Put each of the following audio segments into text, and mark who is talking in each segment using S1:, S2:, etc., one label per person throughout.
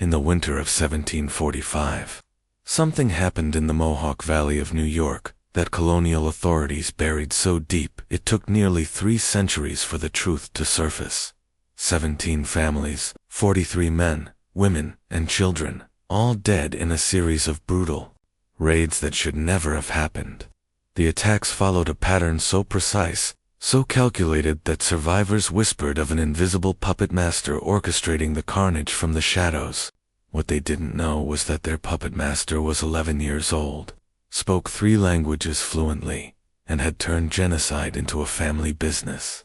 S1: in the winter of 1745. Something happened in the Mohawk Valley of New York that colonial authorities buried so deep it took nearly 3 centuries for the truth to surface. 17 families, 43 men, women, and children, all dead in a series of brutal raids that should never have happened. The attacks followed a pattern so precise, so calculated that survivors whispered of an invisible puppet master orchestrating the carnage from the shadows. What they didn't know was that their puppet master was 11 years old, spoke 3 languages fluently, and had turned genocide into a family business.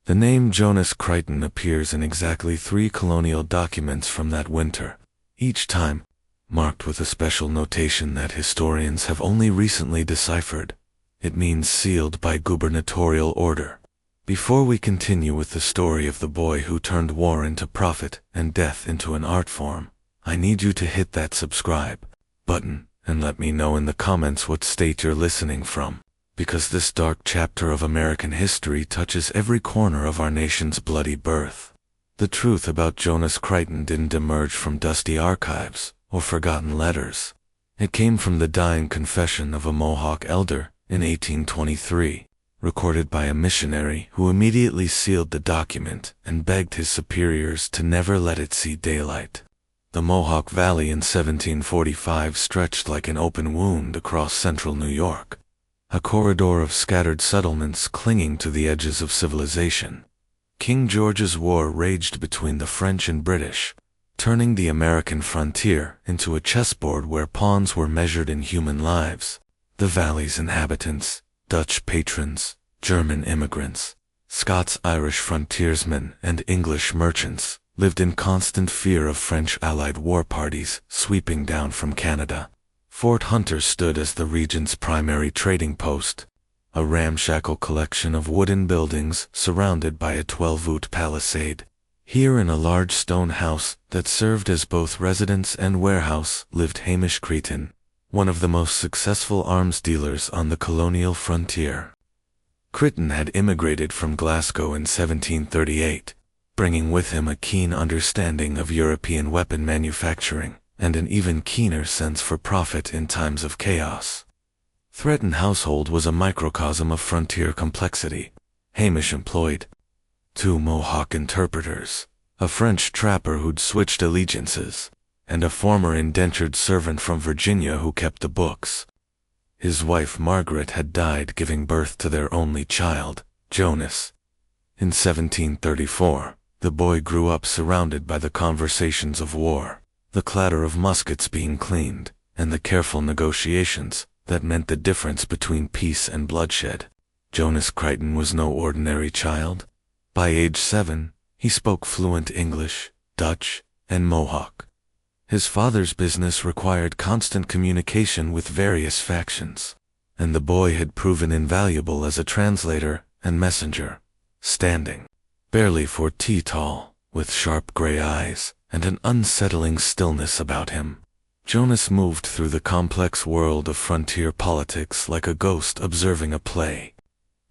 S1: The name Jonas Kryton appears in exactly 3 colonial documents from that winter, each time marked with a special notation that historians have only recently deciphered. It means sealed by gubernatorial order. Before we continue with the story of the boy who turned war into profit and death into an art form, I need you to hit that subscribe button and let me know in the comments what state you're listening from, because this dark chapter of American history touches every corner of our nation's bloody birth. The truth about Jonas Kryton didn't emerge from dusty archives or forgotten letters. It came from the dying confession of a Mohawk elder in 1823, recorded by a missionary who immediately sealed the document and begged his superiors to never let it see daylight. The Mohawk Valley in 1745 stretched like an open wound across central New York, a corridor of scattered settlements clinging to the edges of civilization. King George's War raged between the French and British, turning the American frontier into a chessboard where pawns were measured in human lives. The valley's inhabitants, Dutch patrons, German immigrants, Scots-Irish frontiersmen, and English merchants, lived in constant fear of French allied war parties sweeping down from Canada. Fort Hunter stood as the region's primary trading post, a ramshackle collection of wooden buildings surrounded by a 12-voot palisade. Here in a large stone house that served as both residence and warehouse lived Jonas Kryton, one of the most successful arms dealers on the colonial frontier. Creighton had immigrated from Glasgow in 1738, bringing with him a keen understanding of European weapon manufacturing and an even keener sense for profit in times of chaos. Creighton household was a microcosm of frontier complexity. Hamish employed 2 Mohawk interpreters, a French trapper who'd switched allegiances, and a former indentured servant from Virginia who kept the books. His wife Margaret had died giving birth to their only child, Jonas. In 1734, the boy grew up surrounded by the conversations of war, the clatter of muskets being cleaned, and the careful negotiations that meant the difference between peace and bloodshed. Jonas Kryton was no ordinary child. By age 7, he spoke fluent English, Dutch, and Mohawk. His father's business required constant communication with various factions, and the boy had proven invaluable as a translator and messenger, standing barely 4 feet tall, with sharp gray eyes and an unsettling stillness about him. Jonas moved through the complex world of frontier politics like a ghost observing a play.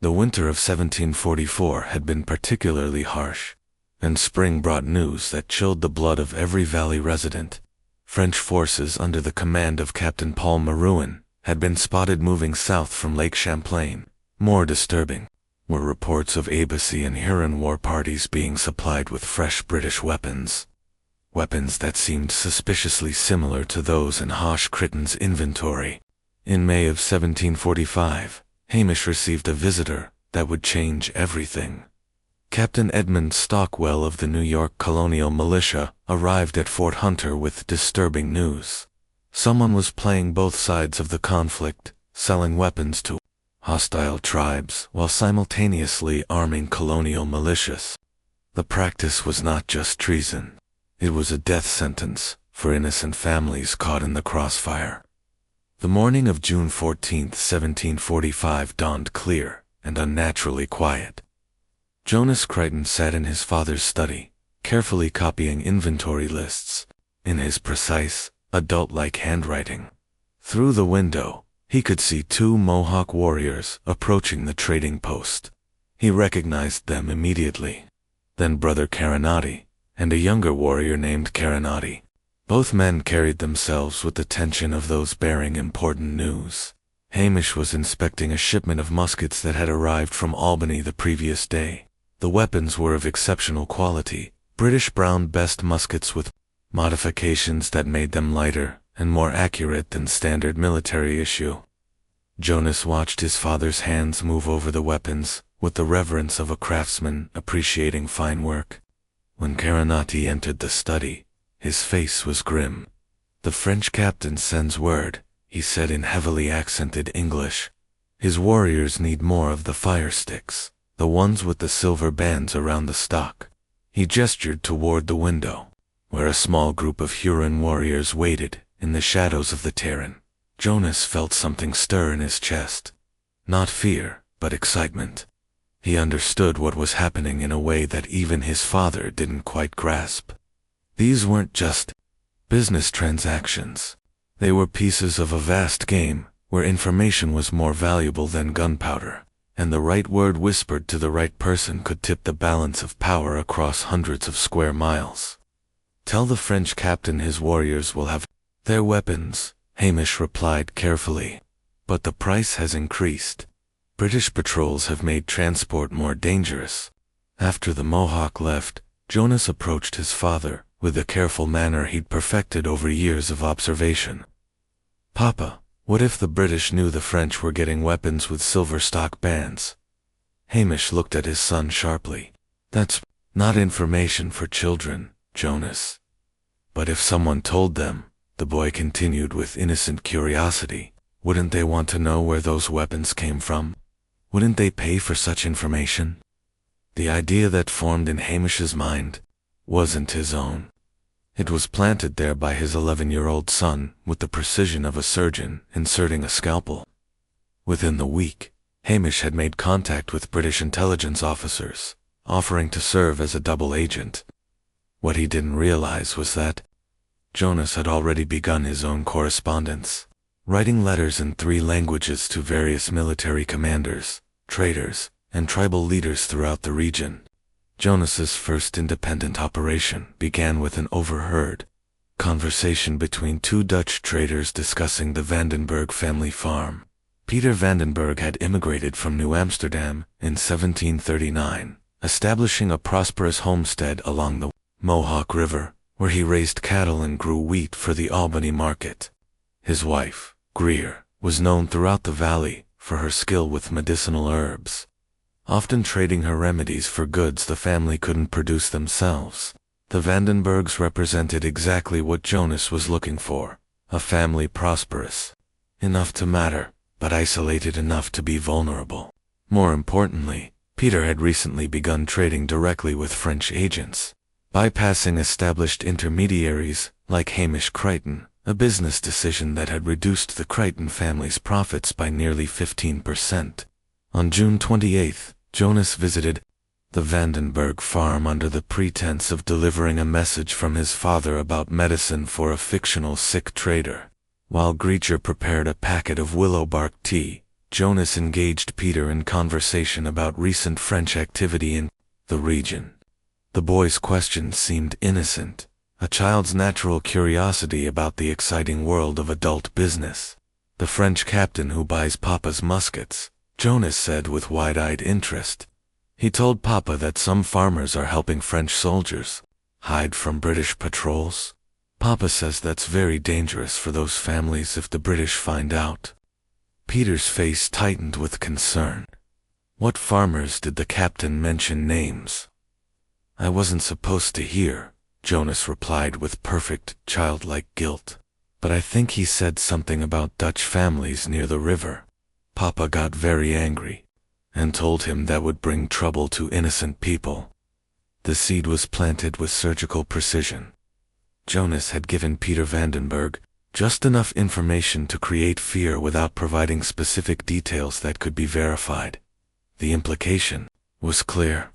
S1: The winter of 1744 had been particularly harsh, and spring brought news that chilled the blood of every valley resident. French forces under the command of Captain Paul Marouin had been spotted moving south from Lake Champlain. More disturbing were reports of Abbassee and Huron war parties being supplied with fresh British weapons that seemed suspiciously similar to those in Jonas Kryton's inventory. In May of 1745, Hamish received a visitor that would change everything. Captain Edmund Stockwell of the New York Colonial Militia arrived at Fort Hunter with disturbing news. Someone was playing both sides of the conflict, selling weapons to hostile tribes while simultaneously arming colonial militias. The practice was not just treason. It was a death sentence for innocent families caught in the crossfire. The morning of June 14, 1745 dawned clear and unnaturally quiet. Jonas Kryton sat in his father's study, carefully copying inventory lists, in his precise, adult-like handwriting. Through the window, he could see 2 Mohawk warriors approaching the trading post. He recognized them immediately. Then Brother Carinati, and a younger warrior named Carinati. Both men carried themselves with the tension of those bearing important news. Hamish was inspecting a shipment of muskets that had arrived from Albany the previous day. The weapons were of exceptional quality, British Brown Best muskets with modifications that made them lighter and more accurate than standard military issue. Jonas watched his father's hands move over the weapons with the reverence of a craftsman appreciating fine work. When Carnati entered the study, his face was grim. "The French captain sends word," he said in heavily accented English. "His warriors need more of the fire sticks, the ones with the silver bands around the stock." He gestured toward the window, where a small group of Huron warriors waited in the shadows of the terrain. Jonas felt something stir in his chest. Not fear, but excitement. He understood what was happening in a way that even his father didn't quite grasp. These weren't just business transactions. They were pieces of a vast game where information was more valuable than gunpowder, and the right word whispered to the right person could tip the balance of power across hundreds of square miles. "Tell the French captain his warriors will have their weapons," Hamish replied carefully. "But the price has increased. British patrols have made transport more dangerous." After the Mohawk left, Jonas approached his father with the careful manner he'd perfected over years of observation. "Papa, what if the British knew the French were getting weapons with silver stock bands?" Hamish looked at his son sharply. "That's not information for children, Jonas." "But if someone told them," the boy continued with innocent curiosity, "wouldn't they want to know where those weapons came from? Wouldn't they pay for such information?" The idea that formed in Hamish's mind wasn't his own. It was planted there by his 11-year-old son with the precision of a surgeon inserting a scalpel. Within the week, Hamish had made contact with British intelligence officers, offering to serve as a double agent. What he didn't realize was that Jonas had already begun his own correspondence, writing letters in 3 languages to various military commanders, traders, and tribal leaders throughout the region. Jonas's first independent operation began with an overheard conversation between 2 Dutch traders discussing the Vandenberg family farm. Peter Vandenberg had immigrated from New Amsterdam in 1739, establishing a prosperous homestead along the Mohawk River, where he raised cattle and grew wheat for the Albany market. His wife, Greer, was known throughout the valley for her skill with medicinal herbs, often trading her remedies for goods the family couldn't produce themselves. The Vandenbergs represented exactly what Jonas was looking for, a family prosperous enough to matter, but isolated enough to be vulnerable. More importantly, Peter had recently begun trading directly with French agents, bypassing established intermediaries like Hamish Creighton, a business decision that had reduced the Creighton family's profits by nearly 15%. On June 28th, Jonas visited the Vandenberg farm under the pretense of delivering a message from his father about medicine for a fictional sick trader. While Greacher prepared a packet of willow bark tea, Jonas engaged Peter in conversation about recent French activity in the region. The boy's questions seemed innocent, a child's natural curiosity about the exciting world of adult business. "The French captain who buys Papa's muskets," Jonas said with wide-eyed interest. "He told Papa that some farmers are helping French soldiers hide from British patrols. Papa says that's very dangerous for those families if the British find out." Peter's face tightened with concern. "What farmers did the captain mention names?" "I wasn't supposed to hear," Jonas replied with perfect, childlike guilt. "But I think he said something about Dutch families near the river. Papa got very angry and told him that would bring trouble to innocent people." The seed was planted with surgical precision. Jonas had given Peter Vandenberg just enough information to create fear without providing specific details that could be verified. The implication was clear.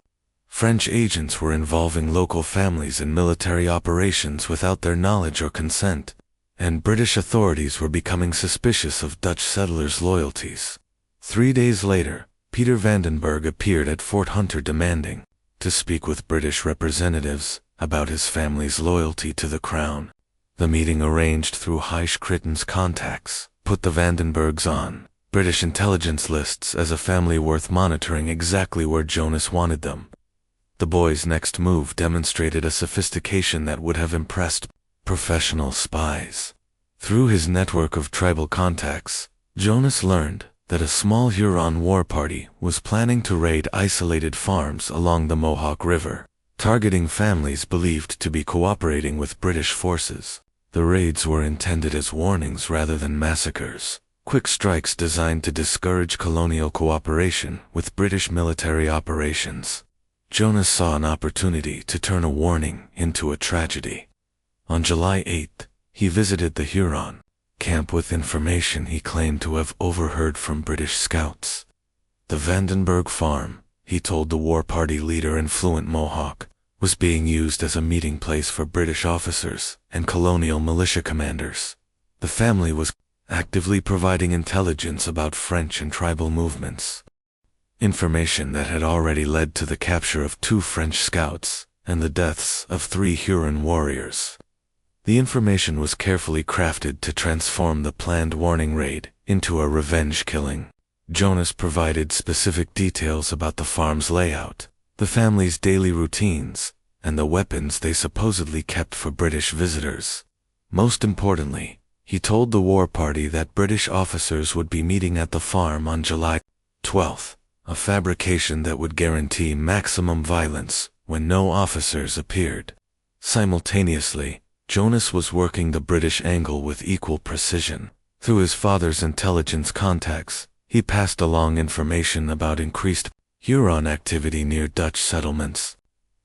S1: French agents were involving local families in military operations without their knowledge or consent, and British authorities were becoming suspicious of Dutch settlers' loyalties. 3 days later, Peter Vandenberg appeared at Fort Hunter demanding to speak with British representatives about his family's loyalty to the Crown. The meeting, arranged through Creighton's contacts, put the Vandenbergs on British intelligence lists as a family worth monitoring, exactly where Jonas wanted them. The boys' next move demonstrated a sophistication that would have impressed professional spies. Through his network of tribal contacts, Jonas learned that a small Huron war party was planning to raid isolated farms along the Mohawk River, targeting families believed to be cooperating with British forces. The raids were intended as warnings rather than massacres, quick strikes designed to discourage colonial cooperation with British military operations. Jonas saw an opportunity to turn a warning into a tragedy. On July 8th, he visited the Huron camp with information he claimed to have overheard from British scouts. The Vandenberg farm, he told the war party leader and fluent Mohawk, was being used as a meeting place for British officers and colonial militia commanders. The family was actively providing intelligence about French and tribal movements. Information that had already led to the capture of 2 French scouts and the deaths of 3 Huron warriors. The information was carefully crafted to transform the planned warning raid into a revenge killing. Jonas provided specific details about the farm's layout, the family's daily routines, and the weapons they supposedly kept for British visitors. Most importantly, he told the war party that British officers would be meeting at the farm on July 12th, a fabrication that would guarantee maximum violence when no officers appeared. Simultaneously, Jonas was working the British angle with equal precision. Through his father's intelligence contacts, he passed along information about increased Huron activity near Dutch settlements.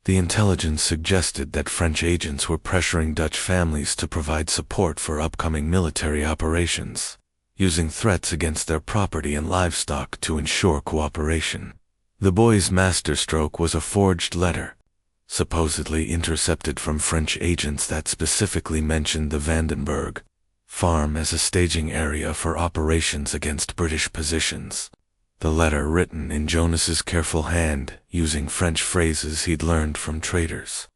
S1: The intelligence suggested that French agents were pressuring Dutch families to provide support for upcoming military operations, using threats against their property and livestock to ensure cooperation. The boys' masterstroke was a forged letter, supposedly intercepted from French agents, that specifically mentioned the Vandenberg farm as a staging area for operations against British positions. The letter, written in Jonas's careful hand using French phrases he'd learned from traders,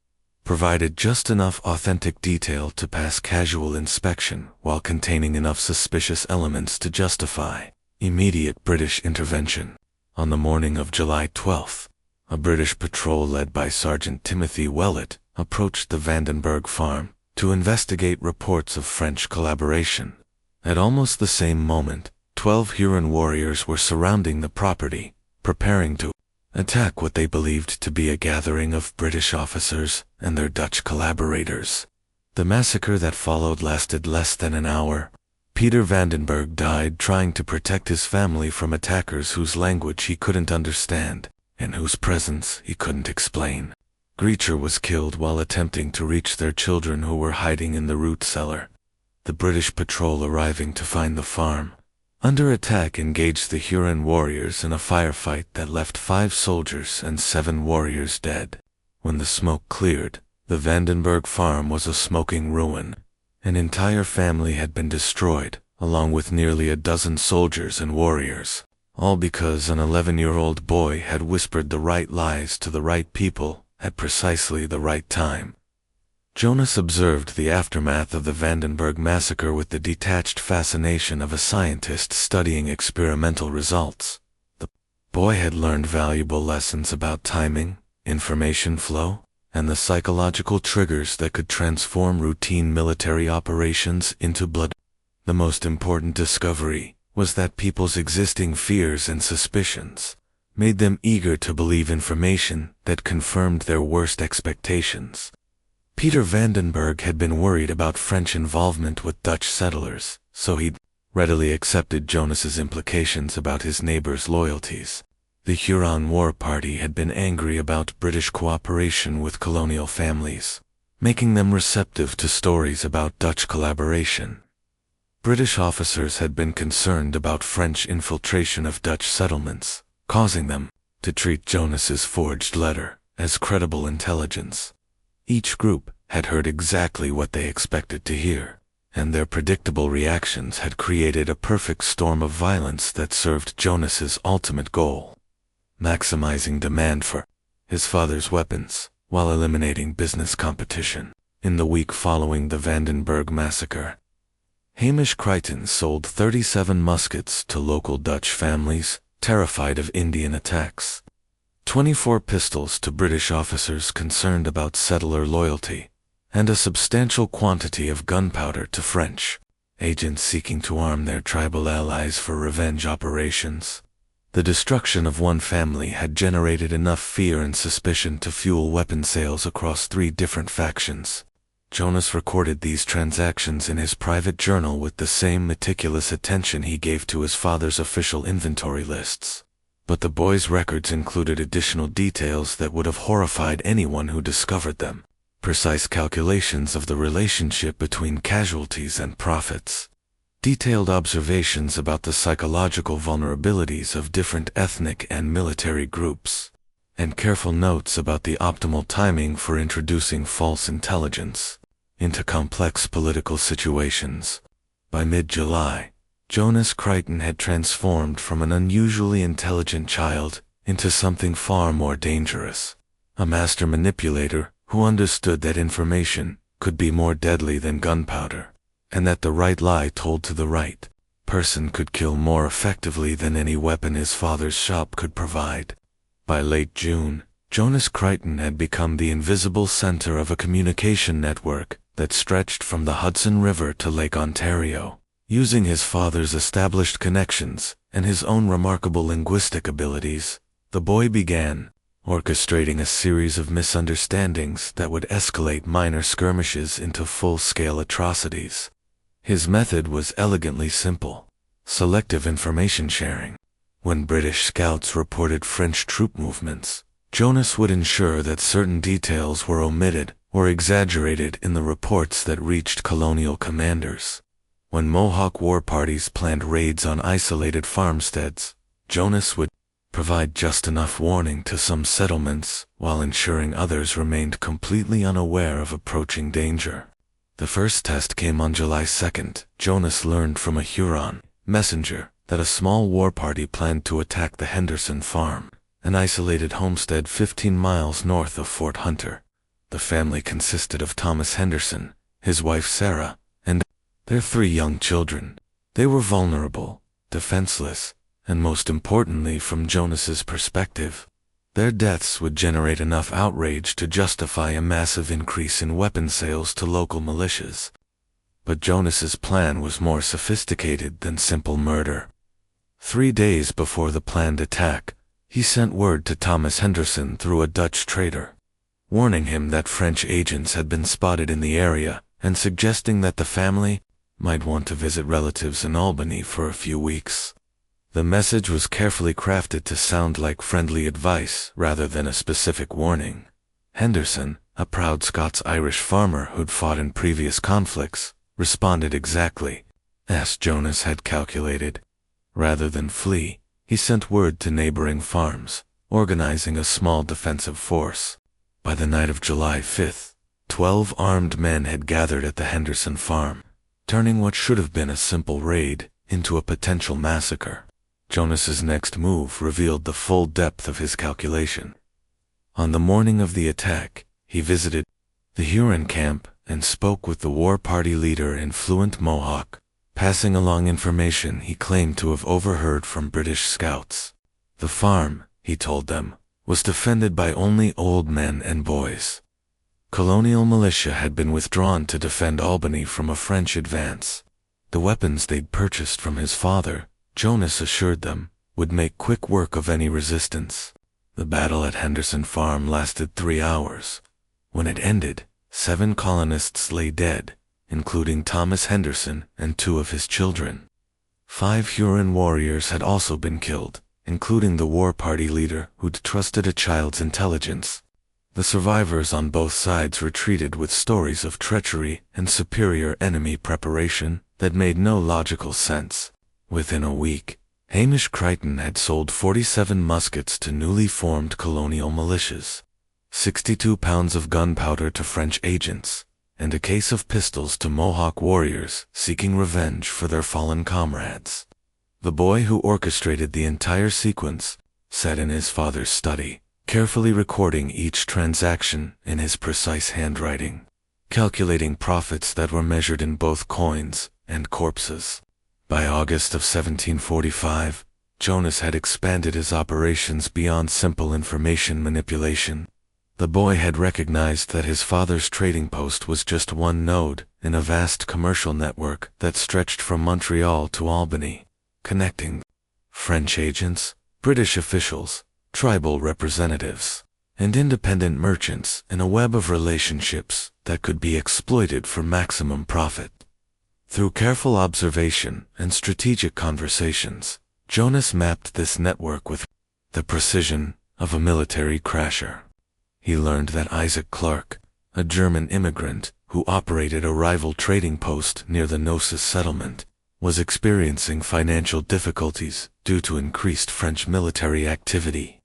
S1: provided just enough authentic detail to pass casual inspection while containing enough suspicious elements to justify immediate British intervention. On the morning of July 12th, a British patrol led by Sergeant Timothy Willett approached the Vandenberg farm to investigate reports of French collaboration. At almost the same moment, 12 Huron warriors were surrounding the property, preparing to attack what they believed to be a gathering of British officers and their Dutch collaborators. The massacre that followed lasted less than an hour. Peter Vandenberg died trying to protect his family from attackers whose language he couldn't understand and whose presence he couldn't explain. Greicher was killed while attempting to reach their children who were hiding in the root cellar. The British patrol, arriving to find the farm under attack, engaged the Huron warriors in a firefight that left 5 soldiers and 7 warriors dead. When the smoke cleared, the Vandenberg farm was a smoking ruin. An entire family had been destroyed, along with nearly a dozen soldiers and warriors, all because an 11-year-old boy had whispered the right lies to the right people at precisely the right time. Jonas observed the aftermath of the Vandenberg massacre with the detached fascination of a scientist studying experimental results. The boy had learned valuable lessons about timing, information flow, and the psychological triggers that could transform routine military operations into blood. The most important discovery was that people's existing fears and suspicions made them eager to believe information that confirmed their worst expectations. Peter Vandenberg had been worried about French involvement with Dutch settlers, so he'd readily accepted Jonas's implications about his neighbor's loyalties. The Huron war party had been angry about British cooperation with colonial families, making them receptive to stories about Dutch collaboration. British officers had been concerned about French infiltration of Dutch settlements, causing them to treat Jonas's forged letter as credible intelligence. Each group had heard exactly what they expected to hear, and their predictable reactions had created a perfect storm of violence that served Jonas's ultimate goal: maximizing demand for his father's weapons while eliminating business competition. in the week following the Vandenberg massacre. Hamish Creighton sold 37 muskets to local Dutch families, terrified of Indian attacks. 24 pistols to British officers concerned about settler loyalty, and a substantial quantity of gunpowder to French agents seeking to arm their tribal allies for revenge operations. The destruction of one family had generated enough fear and suspicion to fuel weapon sales across 3 different factions. Jonas recorded these transactions in his private journal with the same meticulous attention he gave to his father's official inventory lists. But the boy's records included additional details that would have horrified anyone who discovered them. Precise calculations of the relationship between casualties and profits. Detailed observations about the psychological vulnerabilities of different ethnic and military groups. And careful notes about the optimal timing for introducing false intelligence into complex political situations. By mid-July, Jonas Kryton had transformed from an unusually intelligent child into something far more dangerous. A master manipulator who understood that information could be more deadly than gunpowder, and that the right lie told to the right person could kill more effectively than any weapon his father's shop could provide. By late June, Jonas Kryton had become the invisible center of a communication network that stretched from the Hudson River to Lake Ontario. Using his father's established connections and his own remarkable linguistic abilities, the boy began orchestrating a series of misunderstandings that would escalate minor skirmishes into full-scale atrocities. His method was elegantly simple: selective information sharing. When British scouts reported French troop movements, Jonas would ensure that certain details were omitted or exaggerated in the reports that reached colonial commanders. When Mohawk war parties planned raids on isolated farmsteads, Jonas would provide just enough warning to some settlements while ensuring others remained completely unaware of approaching danger. The first test came on July 2nd. Jonas learned from a Huron messenger that a small war party planned to attack the Henderson farm, an isolated homestead 15 miles north of Fort Hunter. The family consisted of Thomas Henderson, his wife Sarah, and their 3 young children. They were vulnerable, defenseless, and most importantly from Jonas's perspective, their deaths would generate enough outrage to justify a massive increase in weapon sales to local militias. But Jonas's plan was more sophisticated than simple murder. 3 days before the planned attack, he sent word to Thomas Henderson through a Dutch trader, warning him that French agents had been spotted in the area and suggesting that the family might want to visit relatives in Albany for a few weeks. The message was carefully crafted to sound like friendly advice rather than a specific warning. Henderson, a proud Scots-Irish farmer who'd fought in previous conflicts, responded exactly as Jonas had calculated. Rather than flee, he sent word to neighboring farms, organizing a small defensive force. By the night of July 5th, 12 armed men had gathered at the Henderson farm, turning what should have been a simple raid into a potential massacre. Jonas's next move revealed the full depth of his calculation. On the morning of the attack, he visited the Huron camp and spoke with the war party leader in fluent Mohawk, passing along information he claimed to have overheard from British scouts. The farm, he told them, was defended by only old men and boys. Colonial militia had been withdrawn to defend Albany from a French advance. The weapons they'd purchased from his father, Jonas assured them, would make quick work of any resistance. The battle at Henderson Farm lasted 3 hours. When it ended, 7 colonists lay dead, including Thomas Henderson and 2 of his children. 5 Huron warriors had also been killed, including the war party leader who'd trusted a child's intelligence. The survivors on both sides retreated with stories of treachery and superior enemy preparation that made no logical sense. Within a week, Hamish Creighton had sold 47 muskets to newly formed colonial militias, 62 pounds of gunpowder to French agents, and a case of pistols to Mohawk warriors seeking revenge for their fallen comrades. The boy who orchestrated the entire sequence sat in his father's study, carefully recording each transaction in his precise handwriting. calculating profits that were measured in both coins and corpses. By August of 1745, Jonas had expanded his operations beyond simple information manipulation. The boy had recognized that his father's trading post was just one node in a vast commercial network that stretched from Montreal to Albany, connecting French agents, British officials, tribal representatives, and independent merchants in a web of relationships that could be exploited for maximum profit. Through careful observation and strategic conversations, Jonas mapped this network with the precision of a military crasher. He learned that Isaac Clark, a German immigrant who operated a rival trading post near the Gnosis settlement, was experiencing financial difficulties due to increased French military activity.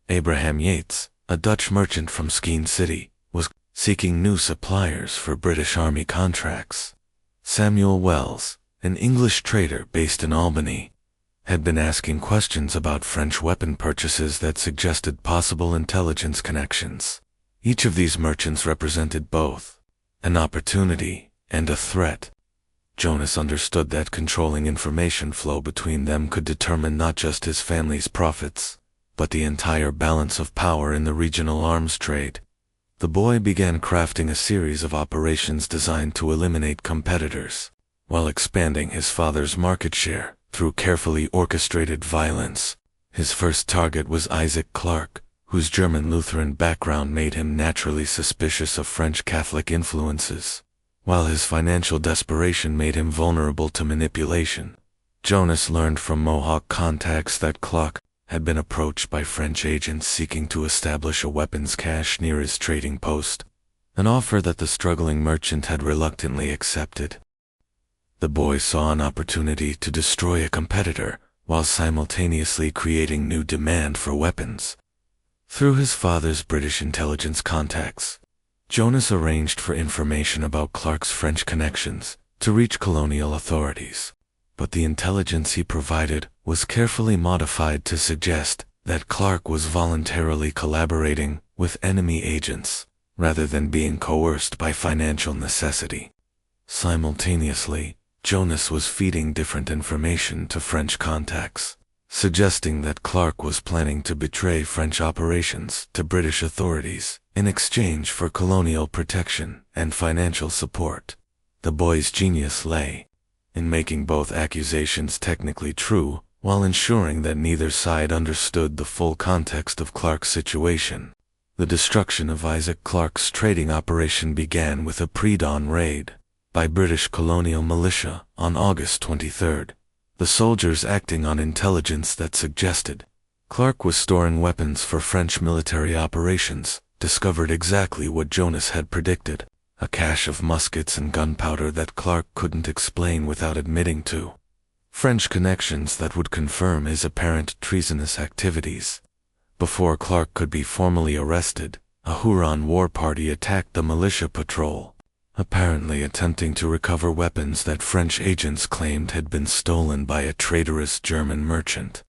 S1: Abraham Yates, a Dutch merchant from Skeene City, was seeking new suppliers for British Army contracts. Samuel Wells, an English trader based in Albany, had been asking questions about French weapon purchases that suggested possible intelligence connections. Each of these merchants represented both an opportunity and a threat. Jonas understood that controlling information flow between them could determine not just his family's profits, but the entire balance of power in the regional arms trade. The boy began crafting a series of operations designed to eliminate competitors, while expanding his father's market share through carefully orchestrated violence. His first target was Isaac Clark, whose German Lutheran background made him naturally suspicious of French Catholic influences, while his financial desperation made him vulnerable to manipulation. Jonas learned from Mohawk contacts that Clark had been approached by French agents seeking to establish a weapons cache near his trading post, an offer that the struggling merchant had reluctantly accepted. The boy saw an opportunity to destroy a competitor while simultaneously creating new demand for weapons. Through his father's British intelligence contacts, Jonas arranged for information about Clark's French connections to reach colonial authorities. But the intelligence he provided was carefully modified to suggest that Clark was voluntarily collaborating with enemy agents, rather than being coerced by financial necessity. Simultaneously, Jonas was feeding different information to French contacts, suggesting that Clark was planning to betray French operations to British authorities in exchange for colonial protection and financial support. The boy's genius lay in making both accusations technically true, while ensuring that neither side understood the full context of Clark's situation. The destruction of Isaac Clark's trading operation began with a pre-dawn raid by British Colonial militia on August 23. The soldiers, acting on intelligence that suggested Clark was storing weapons for French military operations, discovered exactly what Jonas had predicted: a cache of muskets and gunpowder that Clark couldn't explain without admitting to French connections that would confirm his apparent treasonous activities. Before Clark could be formally arrested, a Huron war party attacked the militia patrol, apparently attempting to recover weapons that French agents claimed had been stolen by a traitorous German merchant.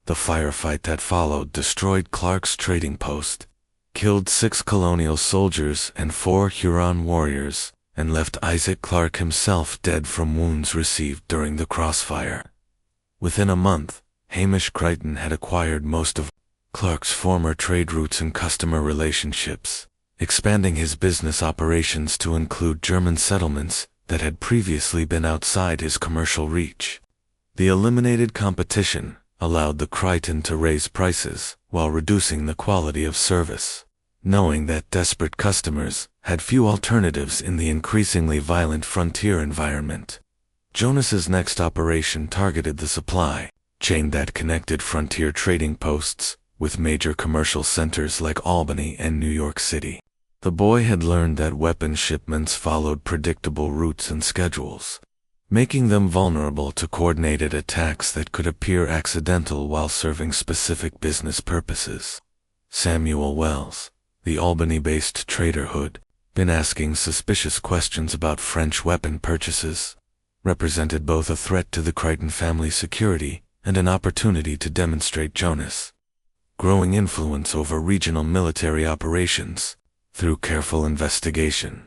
S1: The firefight that followed destroyed Clark's trading post, killed 6 colonial soldiers and 4 Huron warriors, and left Isaac Clark himself dead from wounds received during the crossfire. Within a month, Creighton had acquired most of Clark's former trade routes and customer relationships, expanding his business operations to include German settlements that had previously been outside his commercial reach. The eliminated competition allowed the Creighton to raise prices while reducing the quality of service. Knowing that desperate customers had few alternatives in the increasingly violent frontier environment, Jonas's next operation targeted the supply chain that connected frontier trading posts with major commercial centers like Albany and New York City. The boy had learned that weapon shipments followed predictable routes and schedules, making them vulnerable to coordinated attacks that could appear accidental while serving specific business purposes. Samuel Wells, the Albany-based trader who'd been asking suspicious questions about French weapon purchases, represented both a threat to the Creighton family's security and an opportunity to demonstrate Jonas' growing influence over regional military operations through careful investigation.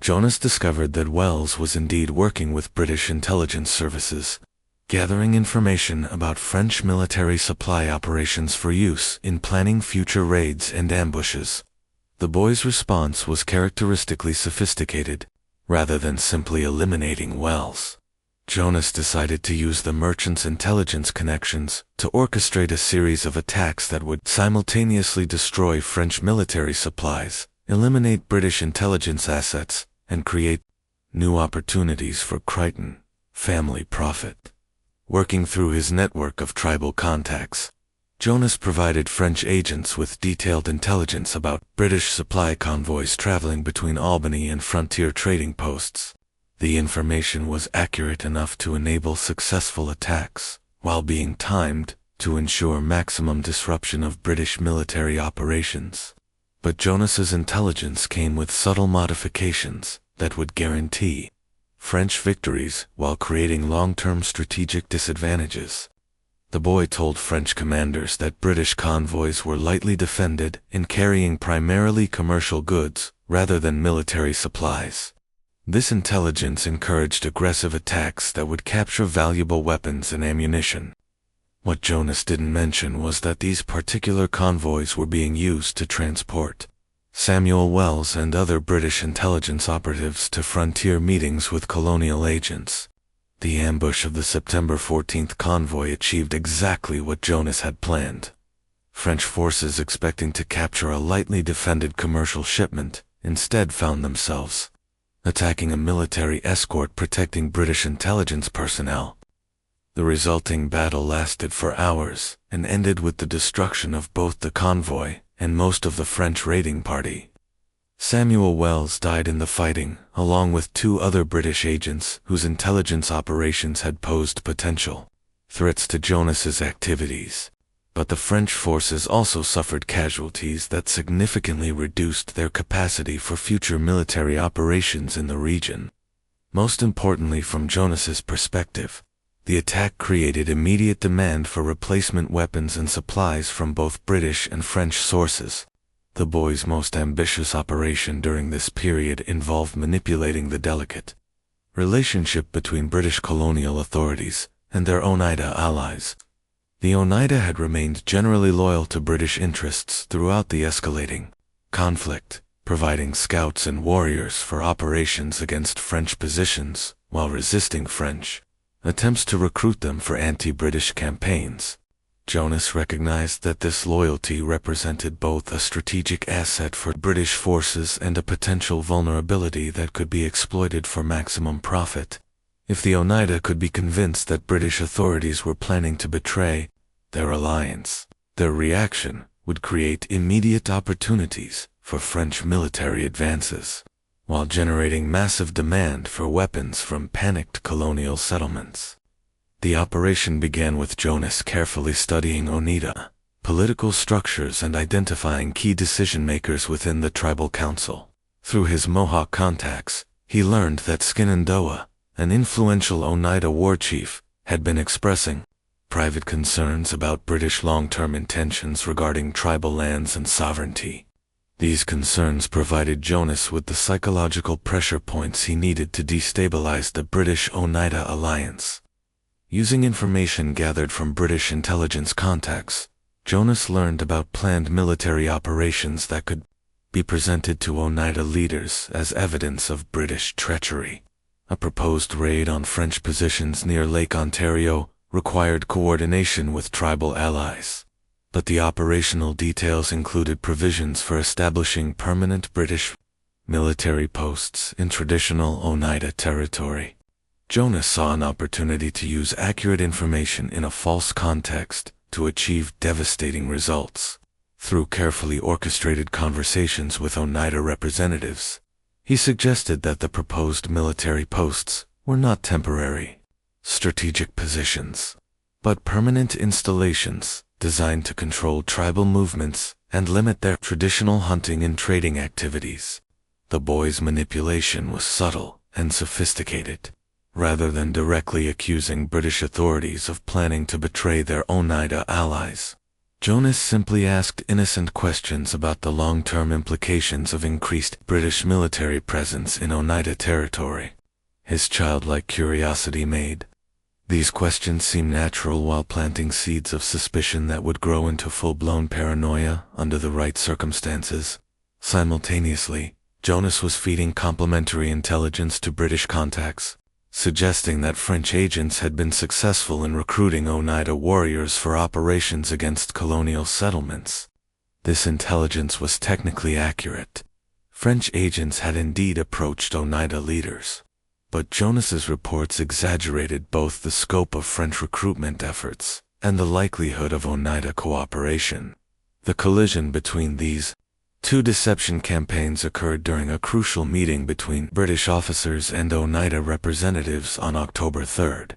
S1: Jonas discovered that Wells was indeed working with British intelligence services, gathering information about French military supply operations for use in planning future raids and ambushes. The boy's response was characteristically sophisticated, rather than simply eliminating Wells. Jonas decided to use the merchant's intelligence connections to orchestrate a series of attacks that would simultaneously destroy French military supplies, eliminate British intelligence assets, and create new opportunities for Creighton family profit. Working through his network of tribal contacts, Jonas provided French agents with detailed intelligence about British supply convoys traveling between Albany and frontier trading posts. The information was accurate enough to enable successful attacks, while being timed to ensure maximum disruption of British military operations. But Jonas's intelligence came with subtle modifications that would guarantee French victories while creating long-term strategic disadvantages. The boy told French commanders that British convoys were lightly defended and carrying primarily commercial goods rather than military supplies. This intelligence encouraged aggressive attacks that would capture valuable weapons and ammunition. What Jonas didn't mention was that these particular convoys were being used to transport Samuel Wells and other British intelligence operatives to frontier meetings with Colonial agents. The ambush of the September 14th convoy achieved exactly what Jonas had planned. French forces expecting to capture a lightly defended commercial shipment instead found themselves attacking a military escort protecting British intelligence personnel. The resulting battle lasted for hours and ended with the destruction of both the convoy and most of the French raiding party. Samuel Wells died in the fighting, along with 2 other British agents whose intelligence operations had posed potential threats to Jonas's activities. But the French forces also suffered casualties that significantly reduced their capacity for future military operations in the region. Most importantly, from Jonas's perspective, the attack created immediate demand for replacement weapons and supplies from both British and French sources. The boy's most ambitious operation during this period involved manipulating the delicate relationship between British colonial authorities and their Oneida allies. The Oneida had remained generally loyal to British interests throughout the escalating conflict, providing scouts and warriors for operations against French positions while resisting French attempts to recruit them for anti-British campaigns. Jonas recognized that this loyalty represented both a strategic asset for British forces and a potential vulnerability that could be exploited for maximum profit. If the Oneida could be convinced that British authorities were planning to betray their alliance, their reaction would create immediate opportunities for French military advances, while generating massive demand for weapons from panicked colonial settlements. The operation began with Jonas carefully studying Oneida political structures and identifying key decision-makers within the tribal council. Through his Mohawk contacts, he learned that Shenandoah, an influential Oneida war chief, had been expressing private concerns about British long-term intentions regarding tribal lands and sovereignty. These concerns provided Jonas with the psychological pressure points he needed to destabilize the British-Oneida alliance. Using information gathered from British intelligence contacts, Jonas learned about planned military operations that could be presented to Oneida leaders as evidence of British treachery. A proposed raid on French positions near Lake Ontario required coordination with tribal allies, but the operational details included provisions for establishing permanent British military posts in traditional Oneida territory. Jonas saw an opportunity to use accurate information in a false context to achieve devastating results. Through carefully orchestrated conversations with Oneida representatives, he suggested that the proposed military posts were not temporary, strategic positions, but permanent installations designed to control tribal movements and limit their traditional hunting and trading activities. The boy's manipulation was subtle and sophisticated. Rather than directly accusing British authorities of planning to betray their Oneida allies, Jonas simply asked innocent questions about the long-term implications of increased British military presence in Oneida territory. His childlike curiosity made these questions seem natural while planting seeds of suspicion that would grow into full-blown paranoia under the right circumstances. Simultaneously, Jonas was feeding complimentary intelligence to British contacts, suggesting that French agents had been successful in recruiting Oneida warriors for operations against colonial settlements. This intelligence was technically accurate. French agents had indeed approached Oneida leaders. But Jonas's reports exaggerated both the scope of French recruitment efforts and the likelihood of Oneida cooperation. The collision between these two deception campaigns occurred during a crucial meeting between British officers and Oneida representatives on October 3rd.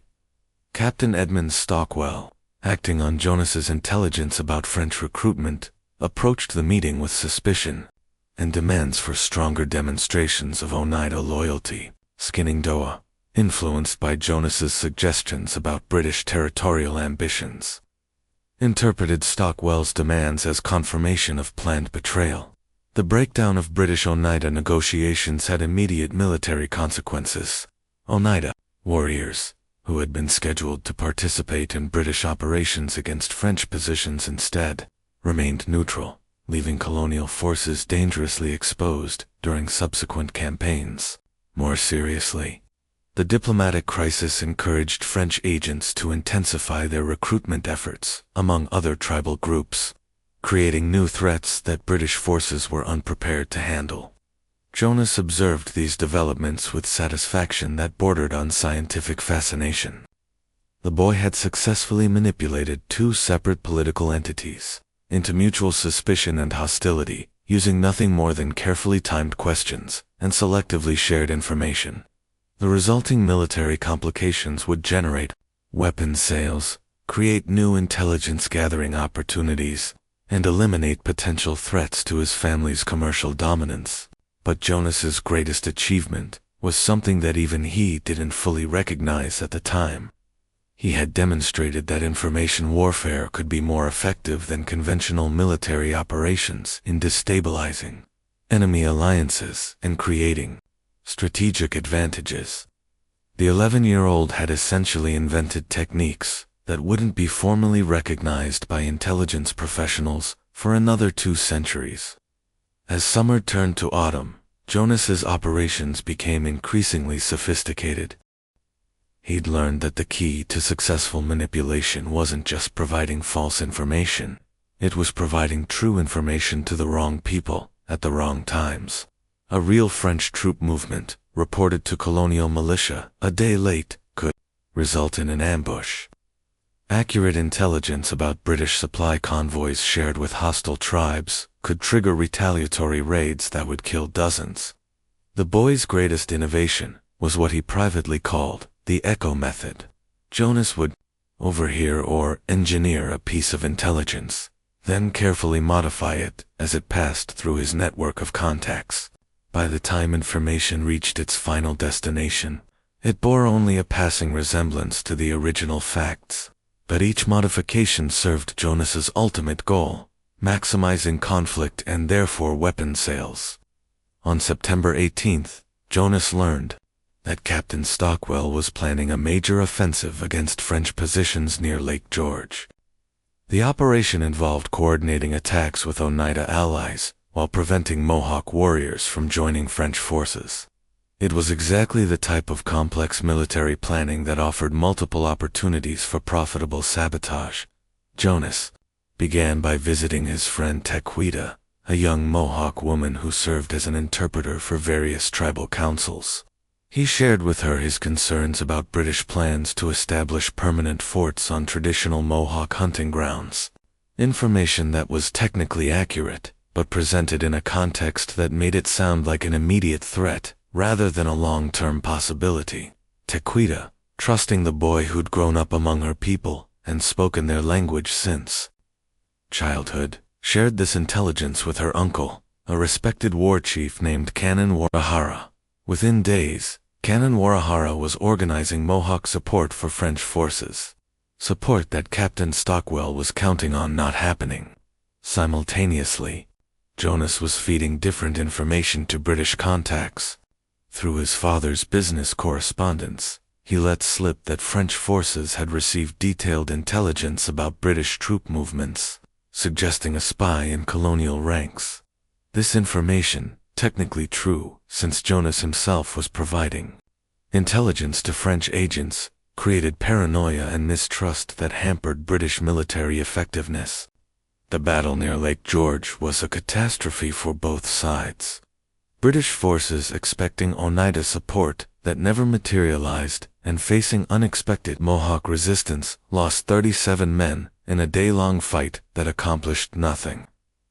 S1: Captain Edmund Stockwell, acting on Jonas's intelligence about French recruitment, approached the meeting with suspicion and demands for stronger demonstrations of Oneida loyalty. Shenandoah, influenced by Jonas's suggestions about British territorial ambitions, interpreted Stockwell's demands as confirmation of planned betrayal. The breakdown of British Oneida negotiations had immediate military consequences. Oneida warriors, who had been scheduled to participate in British operations against French positions instead, remained neutral, leaving colonial forces dangerously exposed during subsequent campaigns. More seriously, the diplomatic crisis encouraged French agents to intensify their recruitment efforts among other tribal groups, creating new threats that British forces were unprepared to handle. Jonas observed these developments with satisfaction that bordered on scientific fascination. The boy had successfully manipulated two separate political entities into mutual suspicion and hostility, using nothing more than carefully timed questions and selectively shared information. The resulting military complications would generate weapons sales, create new intelligence-gathering opportunities, and eliminate potential threats to his family's commercial dominance. But Jonas's greatest achievement was something that even he didn't fully recognize at the time. He had demonstrated that information warfare could be more effective than conventional military operations in destabilizing enemy alliances and creating strategic advantages. The 11-year-old had essentially invented techniques that wouldn't be formally recognized by intelligence professionals for another 2 centuries. As summer turned to autumn, Jonas's operations became increasingly sophisticated. He'd learned that the key to successful manipulation wasn't just providing false information, it was providing true information to the wrong people at the wrong times. A real French troop movement, reported to Colonial militia a day late, could result in an ambush. Accurate intelligence about British supply convoys shared with hostile tribes could trigger retaliatory raids that would kill dozens. The boy's greatest innovation was what he privately called the echo method. Jonas would overhear or engineer a piece of intelligence, then carefully modify it as it passed through his network of contacts. By the time information reached its final destination, it bore only a passing resemblance to the original facts. But each modification served Jonas's ultimate goal, maximizing conflict and therefore weapon sales. On September 18th, Jonas learned that Captain Stockwell was planning a major offensive against French positions near Lake George. The operation involved coordinating attacks with Oneida allies while preventing Mohawk warriors from joining French forces. It was exactly the type of complex military planning that offered multiple opportunities for profitable sabotage. Jonas began by visiting his friend Tequita, a young Mohawk woman who served as an interpreter for various tribal councils. He shared with her his concerns about British plans to establish permanent forts on traditional Mohawk hunting grounds. Information that was technically accurate, but presented in a context that made it sound like an immediate threat rather than a long-term possibility. Tequita, trusting the boy who'd grown up among her people and spoken their language since childhood, shared this intelligence with her uncle, a respected war chief named Canon Warahara. Within days, Canon Warahara was organizing Mohawk support for French forces. support that Captain Stockwell was counting on not happening. Simultaneously, Jonas was feeding different information to British contacts. Through his father's business correspondence, he let slip that French forces had received detailed intelligence about British troop movements, suggesting a spy in colonial ranks. This information, technically true, since Jonas himself was providing intelligence to French agents, created paranoia and mistrust that hampered British military effectiveness. The battle near Lake George was a catastrophe for both sides. British forces expecting Oneida support that never materialized and facing unexpected Mohawk resistance lost 37 men in a day-long fight that accomplished nothing.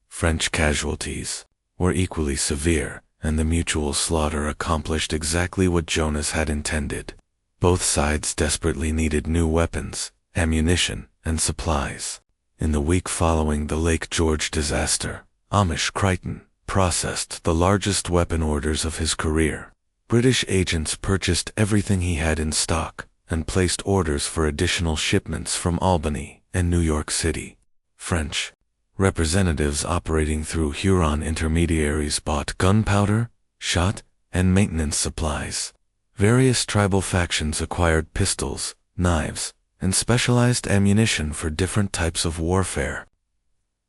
S1: French casualties were equally severe, and the mutual slaughter accomplished exactly what Jonas had intended. Both sides desperately needed new weapons, ammunition, and supplies. In the week following the Lake George disaster, Creighton processed the largest weapon orders of his career. British agents purchased everything he had in stock and placed orders for additional shipments from Albany and New York City. French representatives operating through Huron intermediaries bought gunpowder, shot, and maintenance supplies. Various tribal factions acquired pistols, knives, and specialized ammunition for different types of warfare.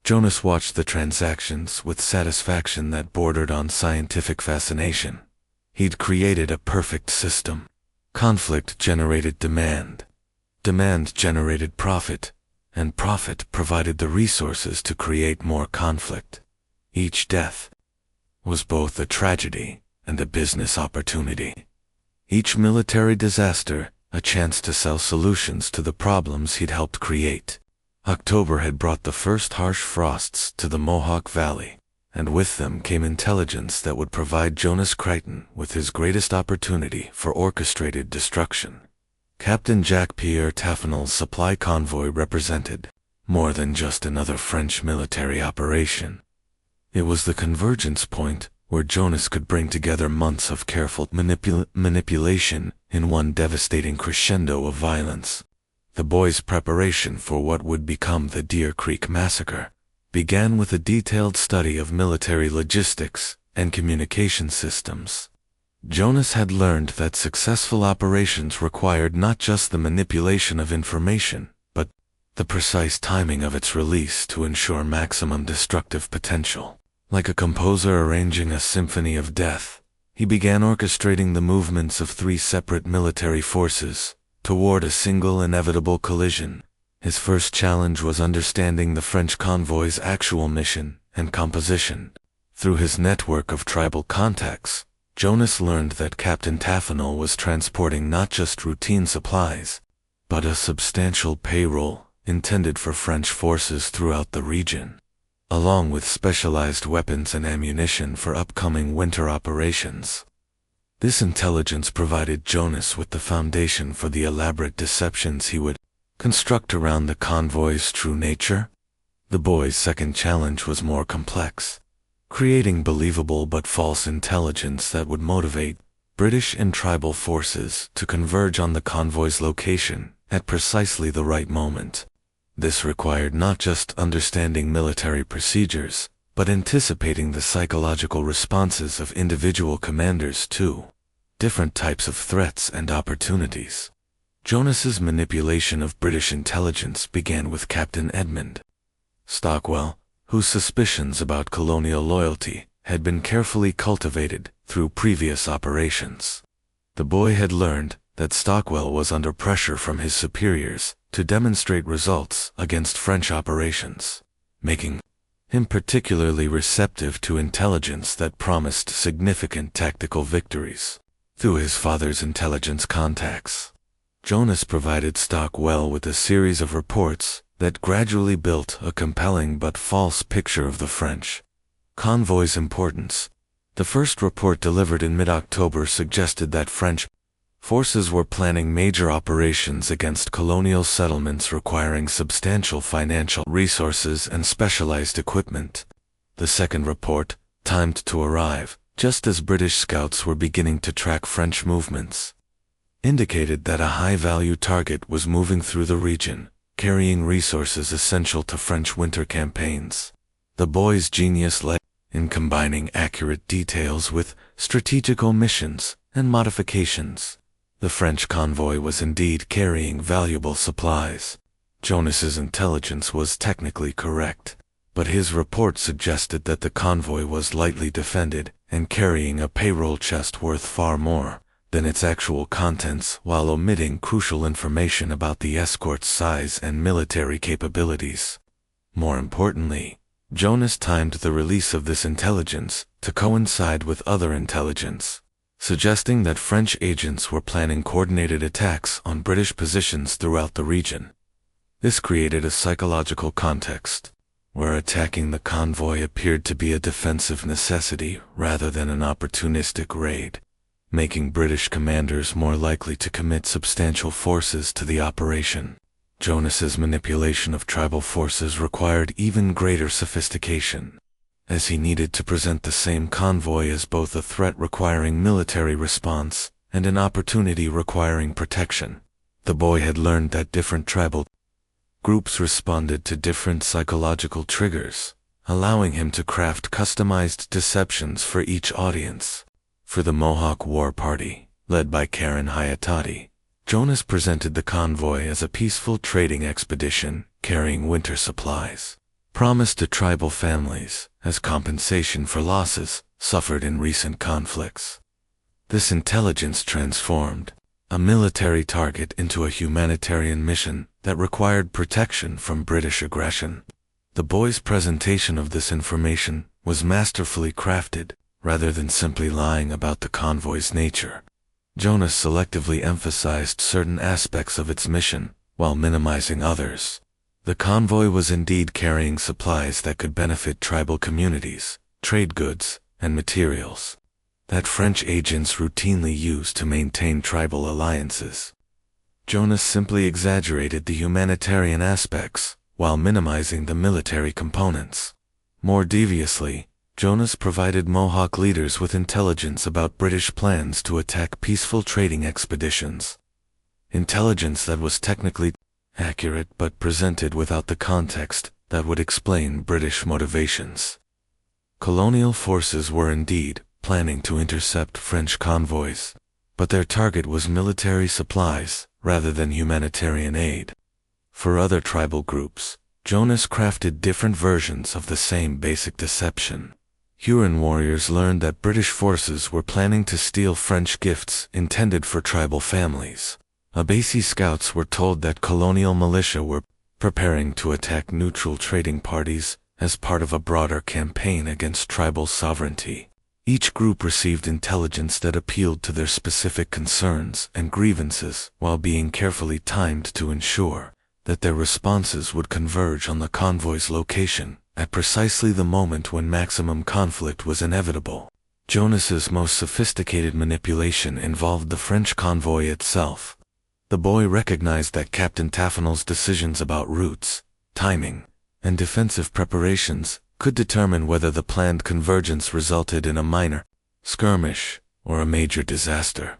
S1: Jonas watched the transactions with satisfaction that bordered on scientific fascination. He'd created a perfect system. Conflict generated demand. Demand generated profit, and profit provided the resources to create more conflict. Each death was both a tragedy and a business opportunity. Each military disaster, a chance to sell solutions to the problems he'd helped create. October had brought the first harsh frosts to the Mohawk Valley, and with them came intelligence that would provide Jonas Kryton with his greatest opportunity for orchestrated destruction. Captain Jacques-Pierre Taffanel's supply convoy represented more than just another French military operation. It was the convergence point where Jonas could bring together months of careful manipulation in one devastating crescendo of violence. The boys' preparation for what would become the Deer Creek Massacre began with a detailed study of military logistics and communication systems. Jonas had learned that successful operations required not just the manipulation of information, but the precise timing of its release to ensure maximum destructive potential. Like a composer arranging a symphony of death, he began orchestrating the movements of three separate military forces toward a single inevitable collision. His first challenge was understanding the French convoy's actual mission and composition. Through his network of tribal contacts, Jonas learned that Captain Taffanel was transporting not just routine supplies, but a substantial payroll intended for French forces throughout the region, along with specialized weapons and ammunition for upcoming winter operations. This intelligence provided Jonas with the foundation for the elaborate deceptions he would construct around the convoy's true nature. The boys' second challenge was more complex, creating believable but false intelligence that would motivate British and tribal forces to converge on the convoy's location at precisely the right moment. This required not just understanding military procedures, but anticipating the psychological responses of individual commanders to different types of threats and opportunities. Jonas's manipulation of British intelligence began with Captain Edmund Stockwell, whose suspicions about colonial loyalty had been carefully cultivated through previous operations. The boy had learned that Stockwell was under pressure from his superiors to demonstrate results against French operations, making him particularly receptive to intelligence that promised significant tactical victories. Through his father's intelligence contacts, Jonas provided Stockwell with a series of reports that gradually built a compelling but false picture of the French convoy's importance. The first report delivered in mid-October suggested that French forces were planning major operations against colonial settlements requiring substantial financial resources and specialized equipment. The second report, timed to arrive just as British scouts were beginning to track French movements, indicated that a high-value target was moving through the region, carrying resources essential to French winter campaigns. The boy's genius lay in combining accurate details with strategic omissions and modifications. The French convoy was indeed carrying valuable supplies. Jonas's intelligence was technically correct, but his report suggested that the convoy was lightly defended and carrying a payroll chest worth far more than its actual contents, while omitting crucial information about the escort's size and military capabilities. More importantly, Jonas timed the release of this intelligence to coincide with other intelligence, suggesting that French agents were planning coordinated attacks on British positions throughout the region. This created a psychological context, where attacking the convoy appeared to be a defensive necessity rather than an opportunistic raid, making British commanders more likely to commit substantial forces to the operation. Jonas's manipulation of tribal forces required even greater sophistication, as he needed to present the same convoy as both a threat requiring military response and an opportunity requiring protection. The boy had learned that different tribal groups responded to different psychological triggers, allowing him to craft customized deceptions for each audience. For the Mohawk war party, led by Karen Hayatati, Jonas presented the convoy as a peaceful trading expedition carrying winter supplies, promised to tribal families as compensation for losses suffered in recent conflicts. This intelligence transformed a military target into a humanitarian mission that required protection from British aggression. The boy's presentation of this information was masterfully crafted, rather than simply lying about the convoy's nature. Jonas selectively emphasized certain aspects of its mission, while minimizing others. The convoy was indeed carrying supplies that could benefit tribal communities, trade goods, and materials that French agents routinely used to maintain tribal alliances. Jonas simply exaggerated the humanitarian aspects, while minimizing the military components. More deviously, Jonas provided Mohawk leaders with intelligence about British plans to attack peaceful trading expeditions. Intelligence that was technically accurate but presented without the context that would explain British motivations. Colonial forces were indeed planning to intercept French convoys, but their target was military supplies rather than humanitarian aid. For other tribal groups, Jonas crafted different versions of the same basic deception. Huron warriors learned that British forces were planning to steal French gifts intended for tribal families. Abasi scouts were told that colonial militia were preparing to attack neutral trading parties as part of a broader campaign against tribal sovereignty. Each group received intelligence that appealed to their specific concerns and grievances while being carefully timed to ensure that their responses would converge on the convoy's location at precisely the moment when maximum conflict was inevitable. Jonas's most sophisticated manipulation involved the French convoy itself. The boy recognized that Captain Taffanel's decisions about routes, timing, and defensive preparations could determine whether the planned convergence resulted in a minor skirmish or a major disaster.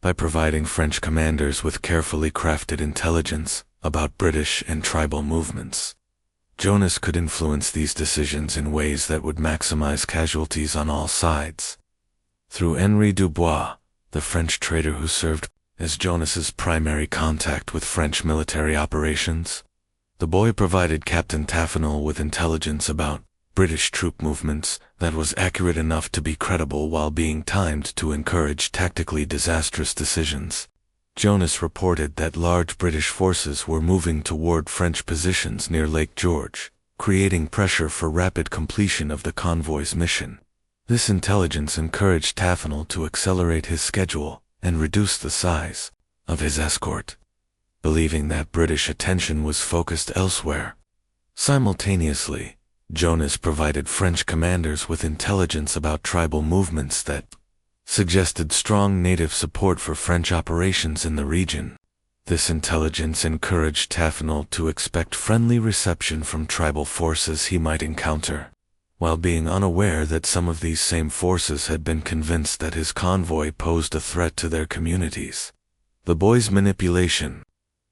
S1: By providing French commanders with carefully crafted intelligence about British and tribal movements, Jonas could influence these decisions in ways that would maximize casualties on all sides. Through Henri Dubois, the French trader who served as Jonas's primary contact with French military operations, the boy provided Captain Taffanel with intelligence about British troop movements that was accurate enough to be credible while being timed to encourage tactically disastrous decisions. Jonas reported that large British forces were moving toward French positions near Lake George, creating pressure for rapid completion of the convoy's mission. This intelligence encouraged Taffanel to accelerate his schedule and reduce the size of his escort, believing that British attention was focused elsewhere. Simultaneously, Jonas provided French commanders with intelligence about tribal movements that suggested strong native support for French operations in the region. This intelligence encouraged Taffanel to expect friendly reception from tribal forces he might encounter, while being unaware that some of these same forces had been convinced that his convoy posed a threat to their communities. The boy's manipulation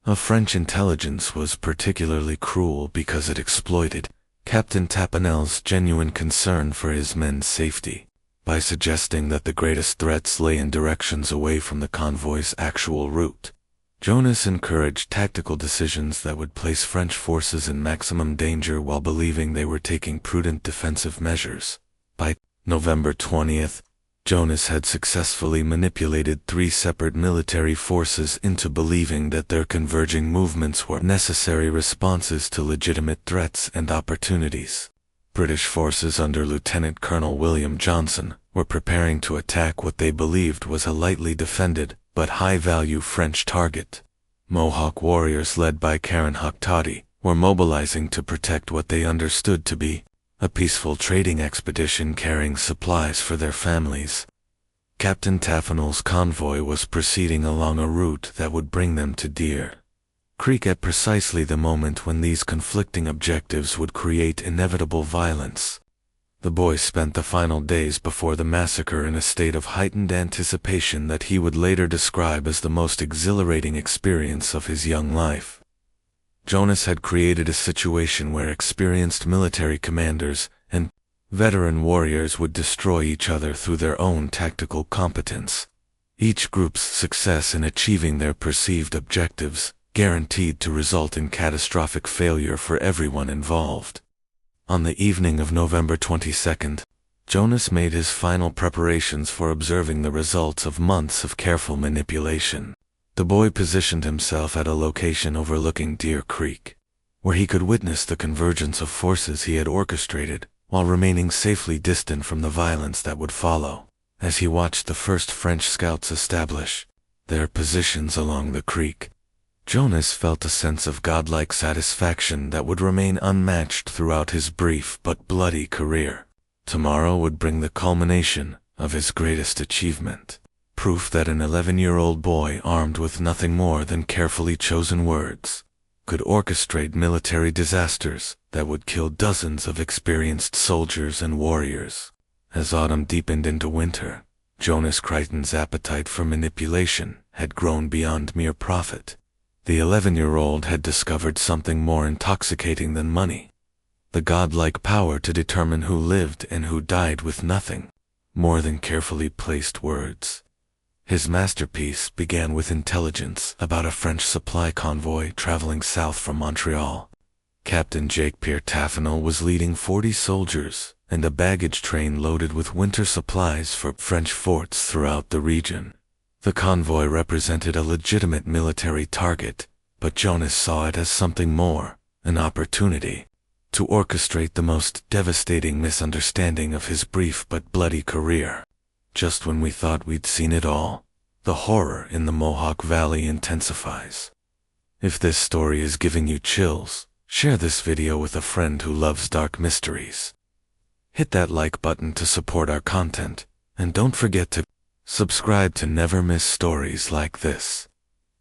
S1: of French intelligence was particularly cruel because it exploited Captain Tappanel's genuine concern for his men's safety by suggesting that the greatest threats lay in directions away from the convoy's actual route. Jonas encouraged tactical decisions that would place French forces in maximum danger while believing they were taking prudent defensive measures. By November 20th, Jonas had successfully manipulated 3 separate military forces into believing that their converging movements were necessary responses to legitimate threats and opportunities. British forces under Lieutenant Colonel William Johnson were preparing to attack what they believed was a lightly defended but high-value French target. Mohawk warriors led by Karen Hoktadi were mobilizing to protect what they understood to be a peaceful trading expedition carrying supplies for their families. Captain Tappanel's convoy was proceeding along a route that would bring them to Deer Creek at precisely the moment when these conflicting objectives would create inevitable violence. The boy spent the final days before the massacre in a state of heightened anticipation that he would later describe as the most exhilarating experience of his young life. Jonas had created a situation where experienced military commanders and veteran warriors would destroy each other through their own tactical competence. Each group's success in achieving their perceived objectives guaranteed to result in catastrophic failure for everyone involved. On the evening of November 22nd, Jonas made his final preparations for observing the results of months of careful manipulation. The boy positioned himself at a location overlooking Deer Creek, where he could witness the convergence of forces he had orchestrated while remaining safely distant from the violence that would follow. As he watched the first French scouts establish their positions along the creek, Jonas felt a sense of godlike satisfaction that would remain unmatched throughout his brief but bloody career. Tomorrow would bring the culmination of his greatest achievement, proof that an 11-year-old boy armed with nothing more than carefully chosen words could orchestrate military disasters that would kill dozens of experienced soldiers and warriors. As autumn deepened into winter, Jonas Kryton's appetite for manipulation had grown beyond mere profit. The 11-year-old had discovered something more intoxicating than money: the godlike power to determine who lived and who died with nothing more than carefully placed words. His masterpiece began with intelligence about a French supply convoy traveling south from Montreal. Captain Jacques-Pierre Tappanel was leading 40 soldiers and a baggage train loaded with winter supplies for French forts throughout the region. The convoy represented a legitimate military target, but Jonas saw it as something more, an opportunity to orchestrate the most devastating misunderstanding of his brief but bloody career. Just when we thought we'd seen it all, the horror in the Mohawk Valley intensifies. If this story is giving you chills, share this video with a friend who loves dark mysteries. Hit that like button to support our content, and don't forget to subscribe to never miss stories like this.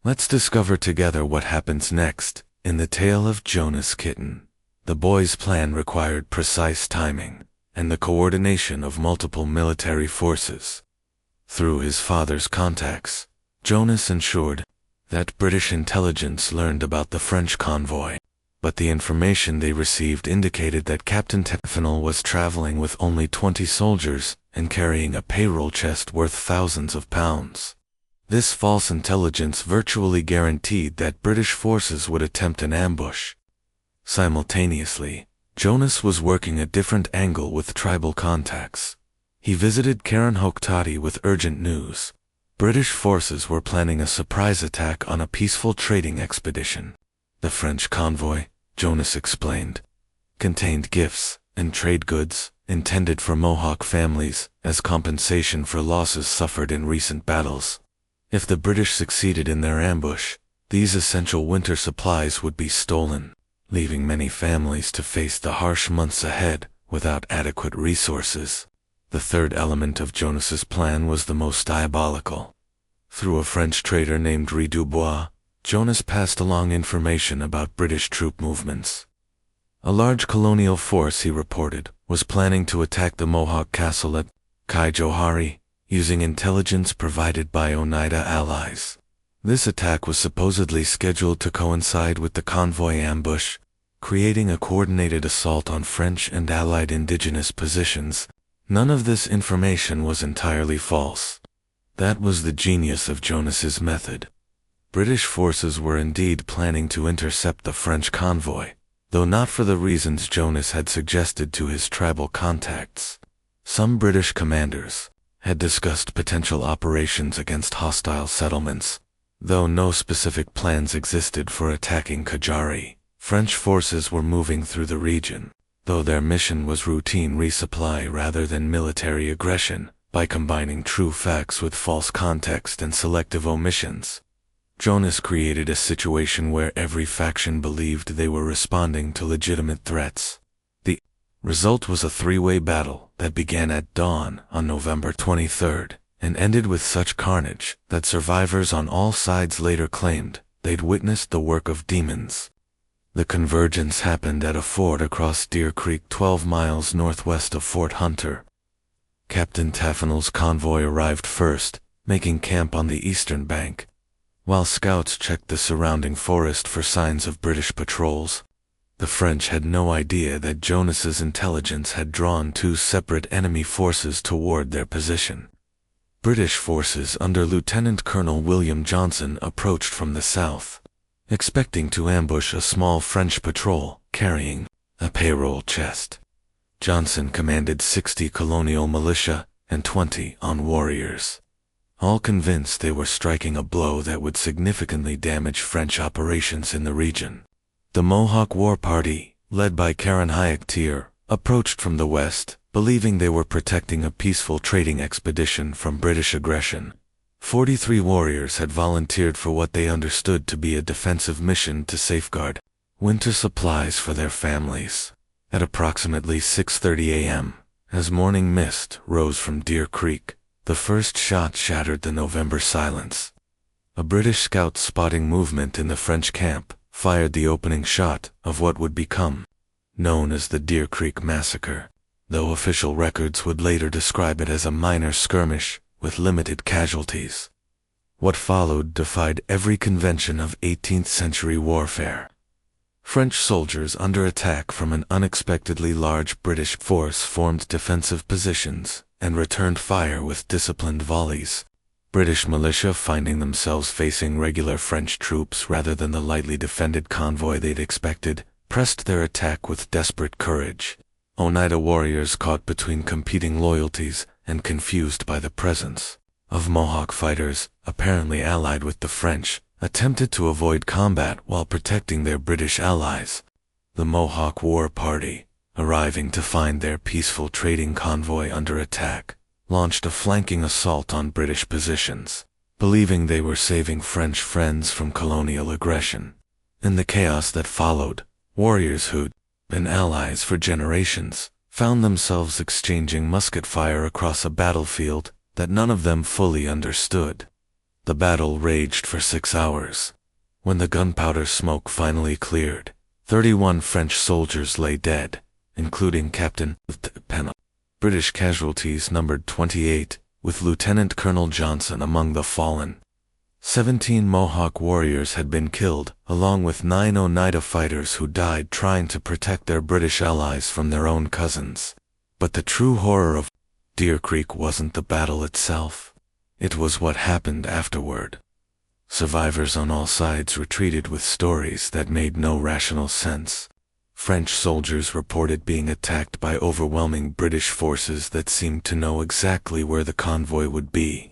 S1: Let's discover together what happens next in the tale of Jonas Kryton. The boy's plan required precise timing and the coordination of multiple military forces. Through his father's contacts, Jonas ensured that British intelligence learned about the French convoy, but the information they received indicated that Captain Tappanel was traveling with only 20 soldiers and carrying a payroll chest worth thousands of pounds. This false intelligence virtually guaranteed that British forces would attempt an ambush. Simultaneously, Jonas was working a different angle with tribal contacts. He visited Karen Hoktadi with urgent news. British forces were planning a surprise attack on a peaceful trading expedition. The French convoy, Jonas explained, contained gifts and trade goods intended for Mohawk families as compensation for losses suffered in recent battles. If the British succeeded in their ambush, these essential winter supplies would be stolen, leaving many families to face the harsh months ahead without adequate resources. The third element of Jonas's plan was the most diabolical. Through a French trader named Rue Dubois, Jonas passed along information about British troop movements. A large colonial force, he reported, was planning to attack the Mohawk castle at Kaijohari, using intelligence provided by Oneida allies. This attack was supposedly scheduled to coincide with the convoy ambush, creating a coordinated assault on French and Allied indigenous positions. None of this information was entirely false. That was the genius of Jonas's method. British forces were indeed planning to intercept the French convoy, though not for the reasons Jonas had suggested to his tribal contacts. Some British commanders had discussed potential operations against hostile settlements, though no specific plans existed for attacking Kajari. French forces were moving through the region, though their mission was routine resupply rather than military aggression. By combining true facts with false context and selective omissions, Jonas created a situation where every faction believed they were responding to legitimate threats. The result was a three-way battle that began at dawn on November 23rd and ended with such carnage that survivors on all sides later claimed they'd witnessed the work of demons. The convergence happened at a ford across Deer Creek 12 miles northwest of Fort Hunter. Captain Taffanel's convoy arrived first, making camp on the eastern bank, while scouts checked the surrounding forest for signs of British patrols. The French had no idea that Jonas's intelligence had drawn two separate enemy forces toward their position. British forces under Lieutenant Colonel William Johnson approached from the south, expecting to ambush a small French patrol carrying a payroll chest. Johnson commanded 60 Colonial militia and 20 on warriors, all convinced they were striking a blow that would significantly damage French operations in the region. The Mohawk war party, led by Karen Hayek, approached from the west, believing they were protecting a peaceful trading expedition from British aggression. 43 warriors had volunteered for what they understood to be a defensive mission to safeguard winter supplies for their families. At approximately 6:30 a.m., as morning mist rose from Deer Creek, the first shot shattered the November silence. A British scout spotting movement in the French camp fired the opening shot of what would become known as the Deer Creek Massacre, though official records would later describe it as a minor skirmish with limited casualties. What followed defied every convention of 18th-century warfare. French soldiers under attack from an unexpectedly large British force formed defensive positions and returned fire with disciplined volleys. British militia, finding themselves facing regular French troops rather than the lightly defended convoy they'd expected, pressed their attack with desperate courage. Oneida warriors, caught between competing loyalties and confused by the presence of Mohawk fighters, apparently allied with the French, attempted to avoid combat while protecting their British allies. The Mohawk war party, arriving to find their peaceful trading convoy under attack, launched a flanking assault on British positions, believing they were saving French friends from colonial aggression. In the chaos that followed, warriors who'd been allies for generations found themselves exchanging musket fire across a battlefield that none of them fully understood. The battle raged for 6 hours. When the gunpowder smoke finally cleared, 31 French soldiers lay dead, including Captain Penn. British casualties numbered 28, with Lieutenant Colonel Johnson among the fallen. 17 Mohawk warriors had been killed, along with 9 Oneida fighters who died trying to protect their British allies from their own cousins. But the true horror of Deer Creek wasn't the battle itself. It was what happened afterward. Survivors on all sides retreated with stories that made no rational sense. French soldiers reported being attacked by overwhelming British forces that seemed to know exactly where the convoy would be.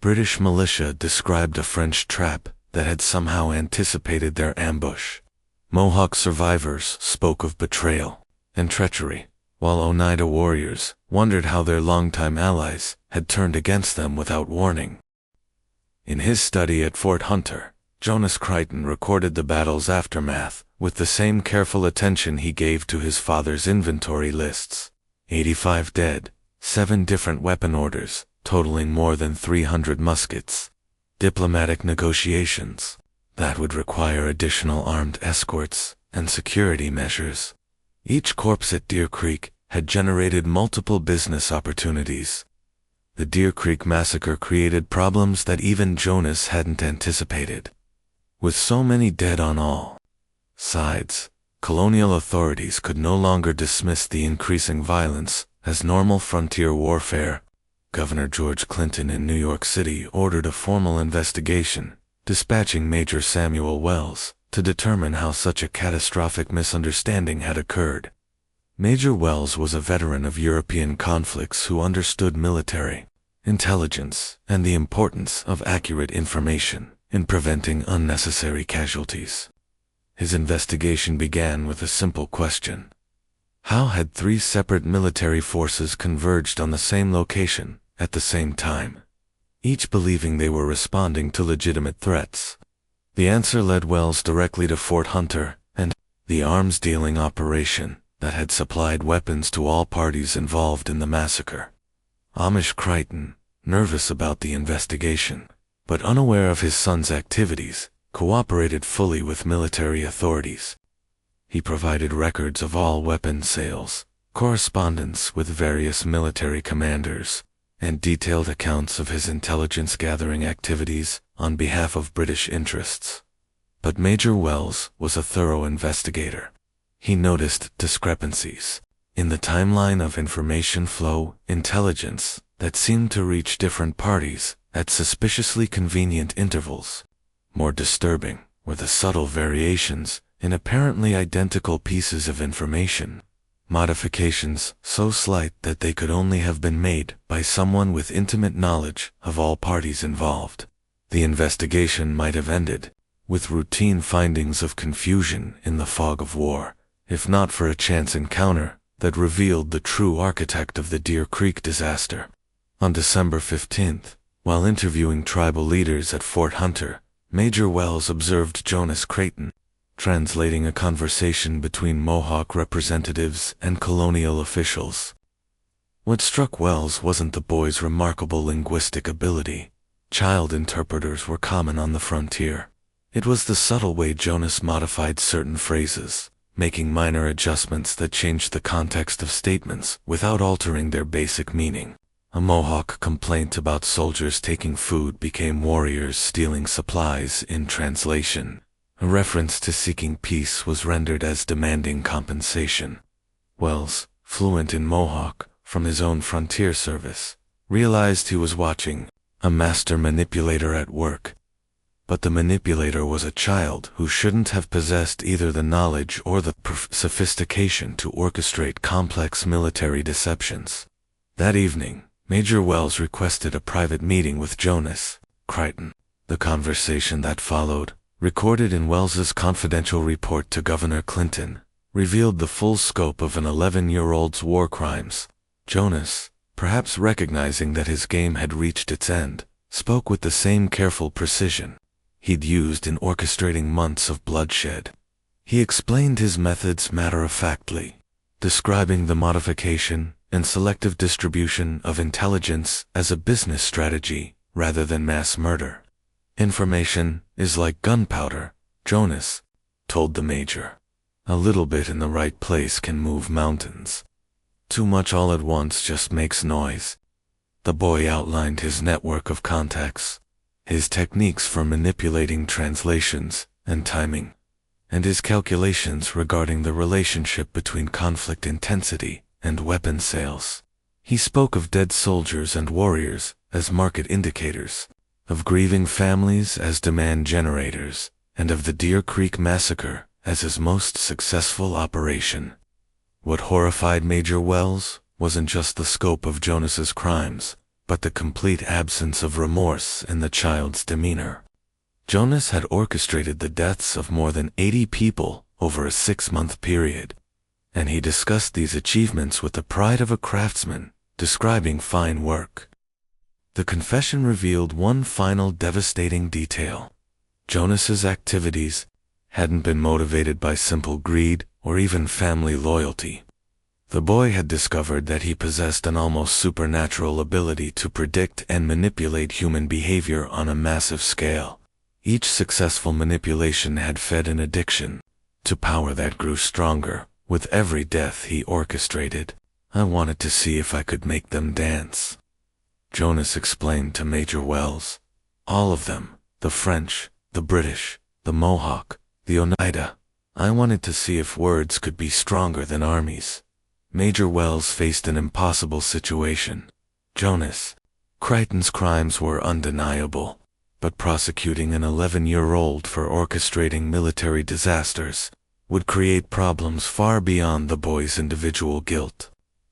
S1: British militia described a French trap that had somehow anticipated their ambush. Mohawk survivors spoke of betrayal and treachery, while Oneida warriors wondered how their longtime allies had turned against them without warning. In his study at Fort Hunter, Jonas Kryton recorded the battle's aftermath with the same careful attention he gave to his father's inventory lists. 85 dead, 7 different weapon orders, totaling more than 300 muskets. Diplomatic negotiations that would require additional armed escorts and security measures. Each corpse at Deer Creek had generated multiple business opportunities. The Deer Creek massacre created problems that even Jonas hadn't anticipated. With so many dead on all sides, colonial authorities could no longer dismiss the increasing violence as normal frontier warfare. Governor George Creighton in New York City ordered a formal investigation, dispatching Major Samuel Wells to determine how such a catastrophic misunderstanding had occurred. Major Wells was a veteran of European conflicts who understood military intelligence and the importance of accurate information in preventing unnecessary casualties. His investigation began with a simple question. How had three separate military forces converged on the same location at the same time, each believing they were responding to legitimate threats? The answer led Wells directly to Fort Hunter and the arms-dealing operation that had supplied weapons to all parties involved in the massacre. Amish Creighton, nervous about the investigation, but unaware of his son's activities, cooperated fully with military authorities. He provided records of all weapon sales, correspondence with various military commanders, and detailed accounts of his intelligence-gathering activities on behalf of British interests. But Major Wells was a thorough investigator. He noticed discrepancies in the timeline of information flow intelligence that seemed to reach different parties at suspiciously convenient intervals. More disturbing were the subtle variations in apparently identical pieces of information, modifications so slight that they could only have been made by someone with intimate knowledge of all parties involved. The investigation might have ended with routine findings of confusion in the fog of war, if not for a chance encounter that revealed the true architect of the Deer Creek disaster. On December 15th, while interviewing tribal leaders at Fort Hunter, Major Wells observed Jonas Kryton translating a conversation between Mohawk representatives and colonial officials. What struck Wells wasn't the boy's remarkable linguistic ability. Child interpreters were common on the frontier. It was the subtle way Jonas modified certain phrases, making minor adjustments that changed the context of statements without altering their basic meaning. A Mohawk complaint about soldiers taking food became warriors stealing supplies in translation. A reference to seeking peace was rendered as demanding compensation. Wells, fluent in Mohawk from his own frontier service, realized he was watching a master manipulator at work. But the manipulator was a child who shouldn't have possessed either the knowledge or the sophistication to orchestrate complex military deceptions. That evening, Major Wells requested a private meeting with Jonas Kryton. The conversation that followed, recorded in Wells's confidential report to Governor Creighton, revealed the full scope of an 11-year-old's war crimes. Jonas, perhaps recognizing that his game had reached its end, spoke with the same careful precision he'd used in orchestrating months of bloodshed. He explained his methods matter-of-factly, describing the modification and selective distribution of intelligence as a business strategy rather than mass murder. Information is like gunpowder, Jonas told the major. A little bit in the right place can move mountains. Too much all at once just makes noise. The boy outlined his network of contacts, his techniques for manipulating translations and timing, and his calculations regarding the relationship between conflict intensity and weapon sales. He spoke of dead soldiers and warriors as market indicators, of grieving families as demand generators, and of the Deer Creek massacre as his most successful operation. What horrified Major Wells wasn't just the scope of Jonas's crimes, but the complete absence of remorse in the child's demeanor. Jonas had orchestrated the deaths of more than 80 people over a 6-month period, and he discussed these achievements with the pride of a craftsman, describing fine work. The confession revealed one final devastating detail. Jonas's activities hadn't been motivated by simple greed or even family loyalty. The boy had discovered that he possessed an almost supernatural ability to predict and manipulate human behavior on a massive scale. Each successful manipulation had fed an addiction to power that grew stronger with every death he orchestrated. I wanted to see if I could make them dance. Jonas explained to Major Wells. All of them, the French, the British, the Mohawk, the Oneida. I wanted to see if words could be stronger than armies. Major Wells faced an impossible situation. Jonas Kryton's crimes were undeniable, but prosecuting an 11-year-old for orchestrating military disasters would create problems far beyond the boy's individual guilt.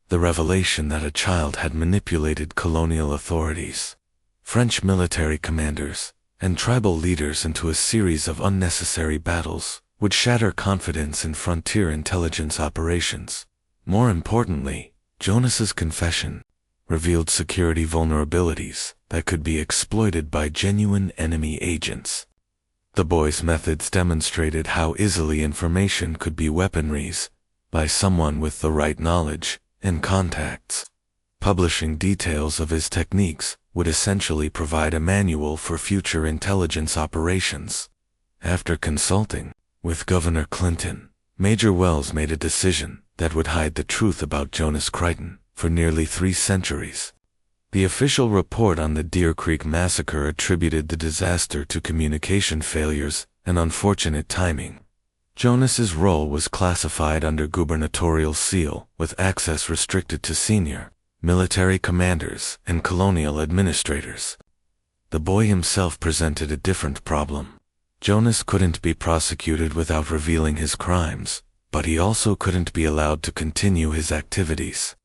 S1: The revelation that a child had manipulated colonial authorities, French military commanders, and tribal leaders into a series of unnecessary battles would shatter confidence in frontier intelligence operations. More importantly, Jonas's confession revealed security vulnerabilities that could be exploited by genuine enemy agents. The boy's methods demonstrated how easily information could be weaponized by someone with the right knowledge and contacts. Publishing details of his techniques would essentially provide a manual for future intelligence operations. After consulting with Governor Clinton, Major Wells made a decision that would hide the truth about Jonas Kryton for nearly 3 centuries. The official report on the Deer Creek massacre attributed the disaster to communication failures and unfortunate timing. Jonas's role was classified under gubernatorial seal, with access restricted to senior military commanders and colonial administrators. The boy himself presented a different problem. Jonas couldn't be prosecuted without revealing his crimes, but he also couldn't be allowed to continue his activities.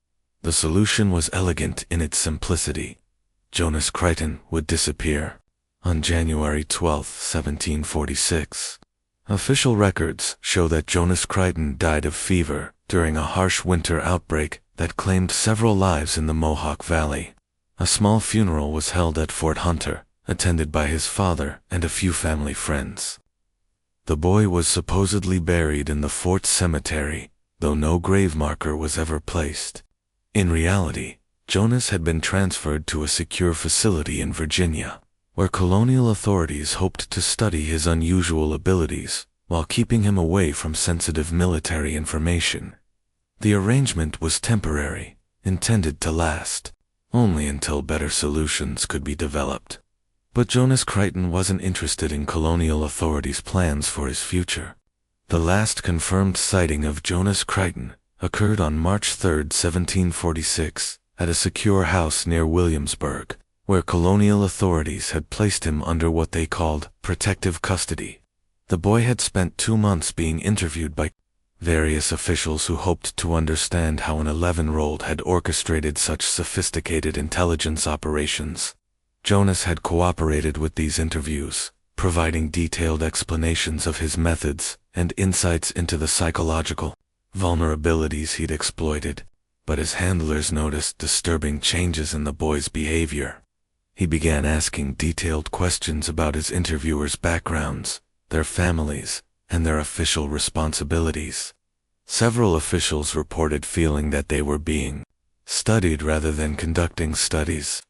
S1: The solution was elegant in its simplicity. Jonas Kryton would disappear. On January 12, 1746, official records show that Jonas Kryton died of fever during a harsh winter outbreak that claimed several lives in the Mohawk Valley. A small funeral was held at Fort Hunter, attended by his father and a few family friends. The boy was supposedly buried in the fort cemetery, though no grave marker was ever placed. In reality, Jonas had been transferred to a secure facility in Virginia, where colonial authorities hoped to study his unusual abilities while keeping him away from sensitive military information. The arrangement was temporary, intended to last only until better solutions could be developed. But Jonas Kryton wasn't interested in colonial authorities' plans for his future. The last confirmed sighting of Jonas Kryton occurred on March 3, 1746, at a secure house near Williamsburg, where colonial authorities had placed him under what they called protective custody. The boy had spent 2 months being interviewed by various officials who hoped to understand how an 11-year-old had orchestrated such sophisticated intelligence operations. Jonas had cooperated with these interviews, providing detailed explanations of his methods and insights into the psychological vulnerabilities he'd exploited, but his handlers noticed disturbing changes in the boy's behavior. He began asking detailed questions about his interviewers' backgrounds, their families, and their official responsibilities. Several officials reported feeling that they were being studied rather than conducting studies.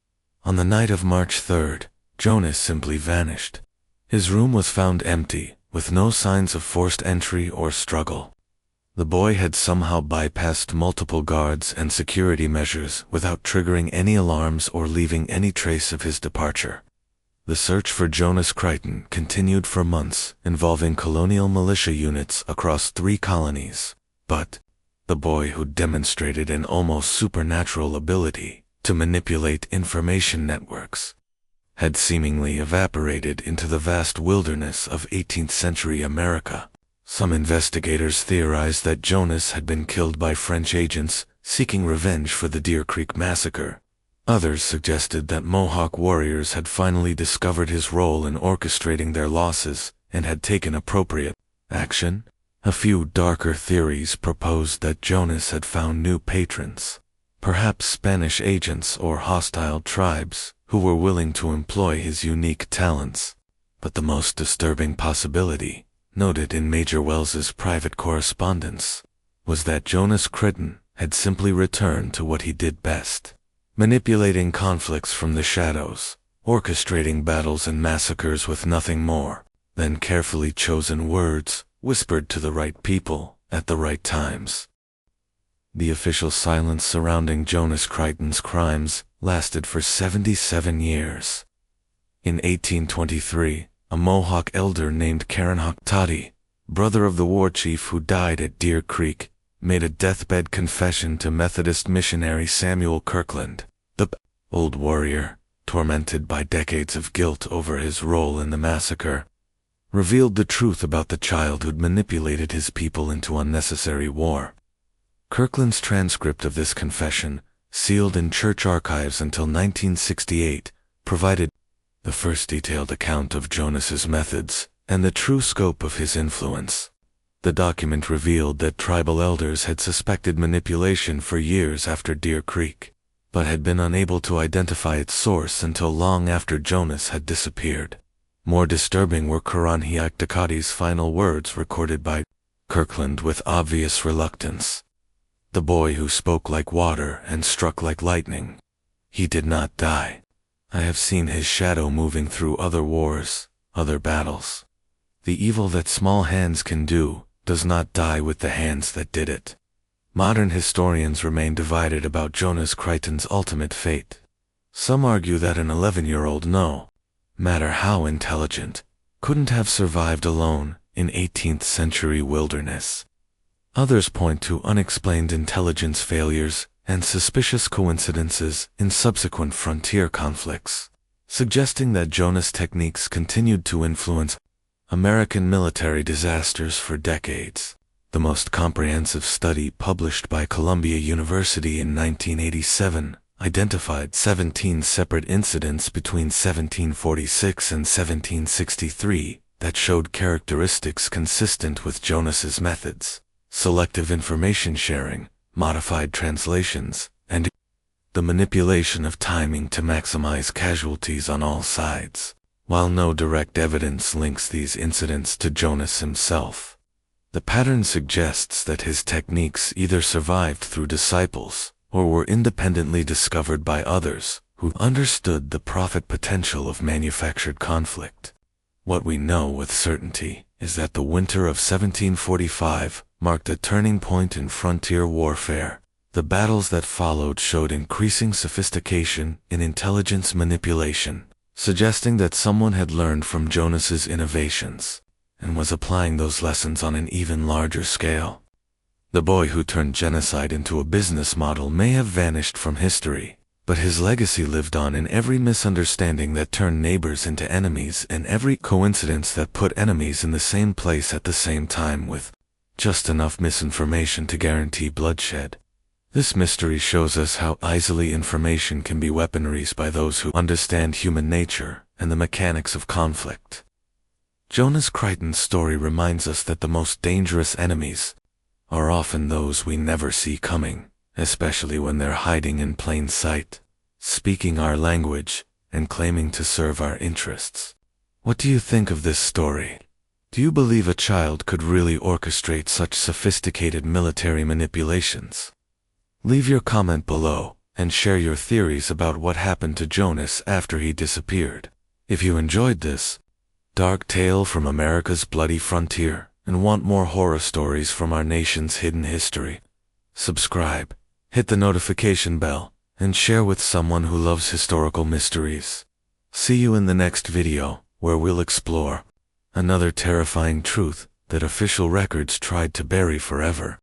S1: On the night of March 3rd, Jonas simply vanished. His room was found empty, with no signs of forced entry or struggle. The boy had somehow bypassed multiple guards and security measures without triggering any alarms or leaving any trace of his departure. The search for Jonas Kryton continued for months, involving colonial militia units across 3 colonies. But the boy, who demonstrated an almost supernatural ability to manipulate information networks, had seemingly evaporated into the vast wilderness of 18th century America. Some investigators theorized that Jonas had been killed by French agents seeking revenge for the Deer Creek massacre. Others suggested that Mohawk warriors had finally discovered his role in orchestrating their losses and had taken appropriate action. A few darker theories proposed that Jonas had found new patrons, perhaps Spanish agents or hostile tribes who were willing to employ his unique talents. But the most disturbing possibility, noted in Major Wells's private correspondence, was that Jonas Kryton had simply returned to what he did best: manipulating conflicts from the shadows, orchestrating battles and massacres with nothing more than carefully chosen words whispered to the right people at the right times. The official silence surrounding Jonas Kryton's crimes lasted for 77 years. In 1823, a Mohawk elder named Toddy, brother of the war chief who died at Deer Creek, made a deathbed confession to Methodist missionary Samuel Kirkland. The old warrior, tormented by decades of guilt over his role in the massacre, revealed the truth about the child who'd manipulated his people into unnecessary war. Kirkland's transcript of this confession, sealed in church archives until 1968, provided the first detailed account of Jonas's methods and the true scope of his influence. The document revealed that tribal elders had suspected manipulation for years after Deer Creek, but had been unable to identify its source until long after Jonas had disappeared. More disturbing were Toddy's final words recorded by Kirkland with obvious reluctance. The boy who spoke like water and struck like lightning. He did not die. I have seen his shadow moving through other wars, other battles. The evil that small hands can do does not die with the hands that did it. Modern historians remain divided about Jonas Kryton's ultimate fate. Some argue that an 11-year-old, no matter how intelligent, couldn't have survived alone in 18th-century wilderness. Others point to unexplained intelligence failures and suspicious coincidences in subsequent frontier conflicts, suggesting that Jonas' techniques continued to influence American military disasters for decades. The most comprehensive study published by Columbia University in 1987 identified 17 separate incidents between 1746 and 1763 that showed characteristics consistent with Jonas's methods: selective information sharing, modified translations, and the manipulation of timing to maximize casualties on all sides. While no direct evidence links these incidents to Jonas himself, the pattern suggests that his techniques either survived through disciples or were independently discovered by others who understood the profit potential of manufactured conflict. What we know with certainty is that the winter of 1745 marked a turning point in frontier warfare. The battles that followed showed increasing sophistication in intelligence manipulation, suggesting that someone had learned from Jonas's innovations and was applying those lessons on an even larger scale. The boy who turned genocide into a business model may have vanished from history, but his legacy lived on in every misunderstanding that turned neighbors into enemies and every coincidence that put enemies in the same place at the same time with just enough misinformation to guarantee bloodshed. This mystery shows us how easily information can be weaponized by those who understand human nature and the mechanics of conflict. Jonas Kryton's story reminds us that the most dangerous enemies are often those we never see coming, especially when they're hiding in plain sight, speaking our language, and claiming to serve our interests. What do you think of this story? Do you believe a child could really orchestrate such sophisticated military manipulations? Leave your comment below and share your theories about what happened to Jonas after he disappeared. If you enjoyed this dark tale from America's bloody frontier and want more horror stories from our nation's hidden history, subscribe, hit the notification bell, and share with someone who loves historical mysteries. See you in the next video, where we'll explore another terrifying truth that official records tried to bury forever.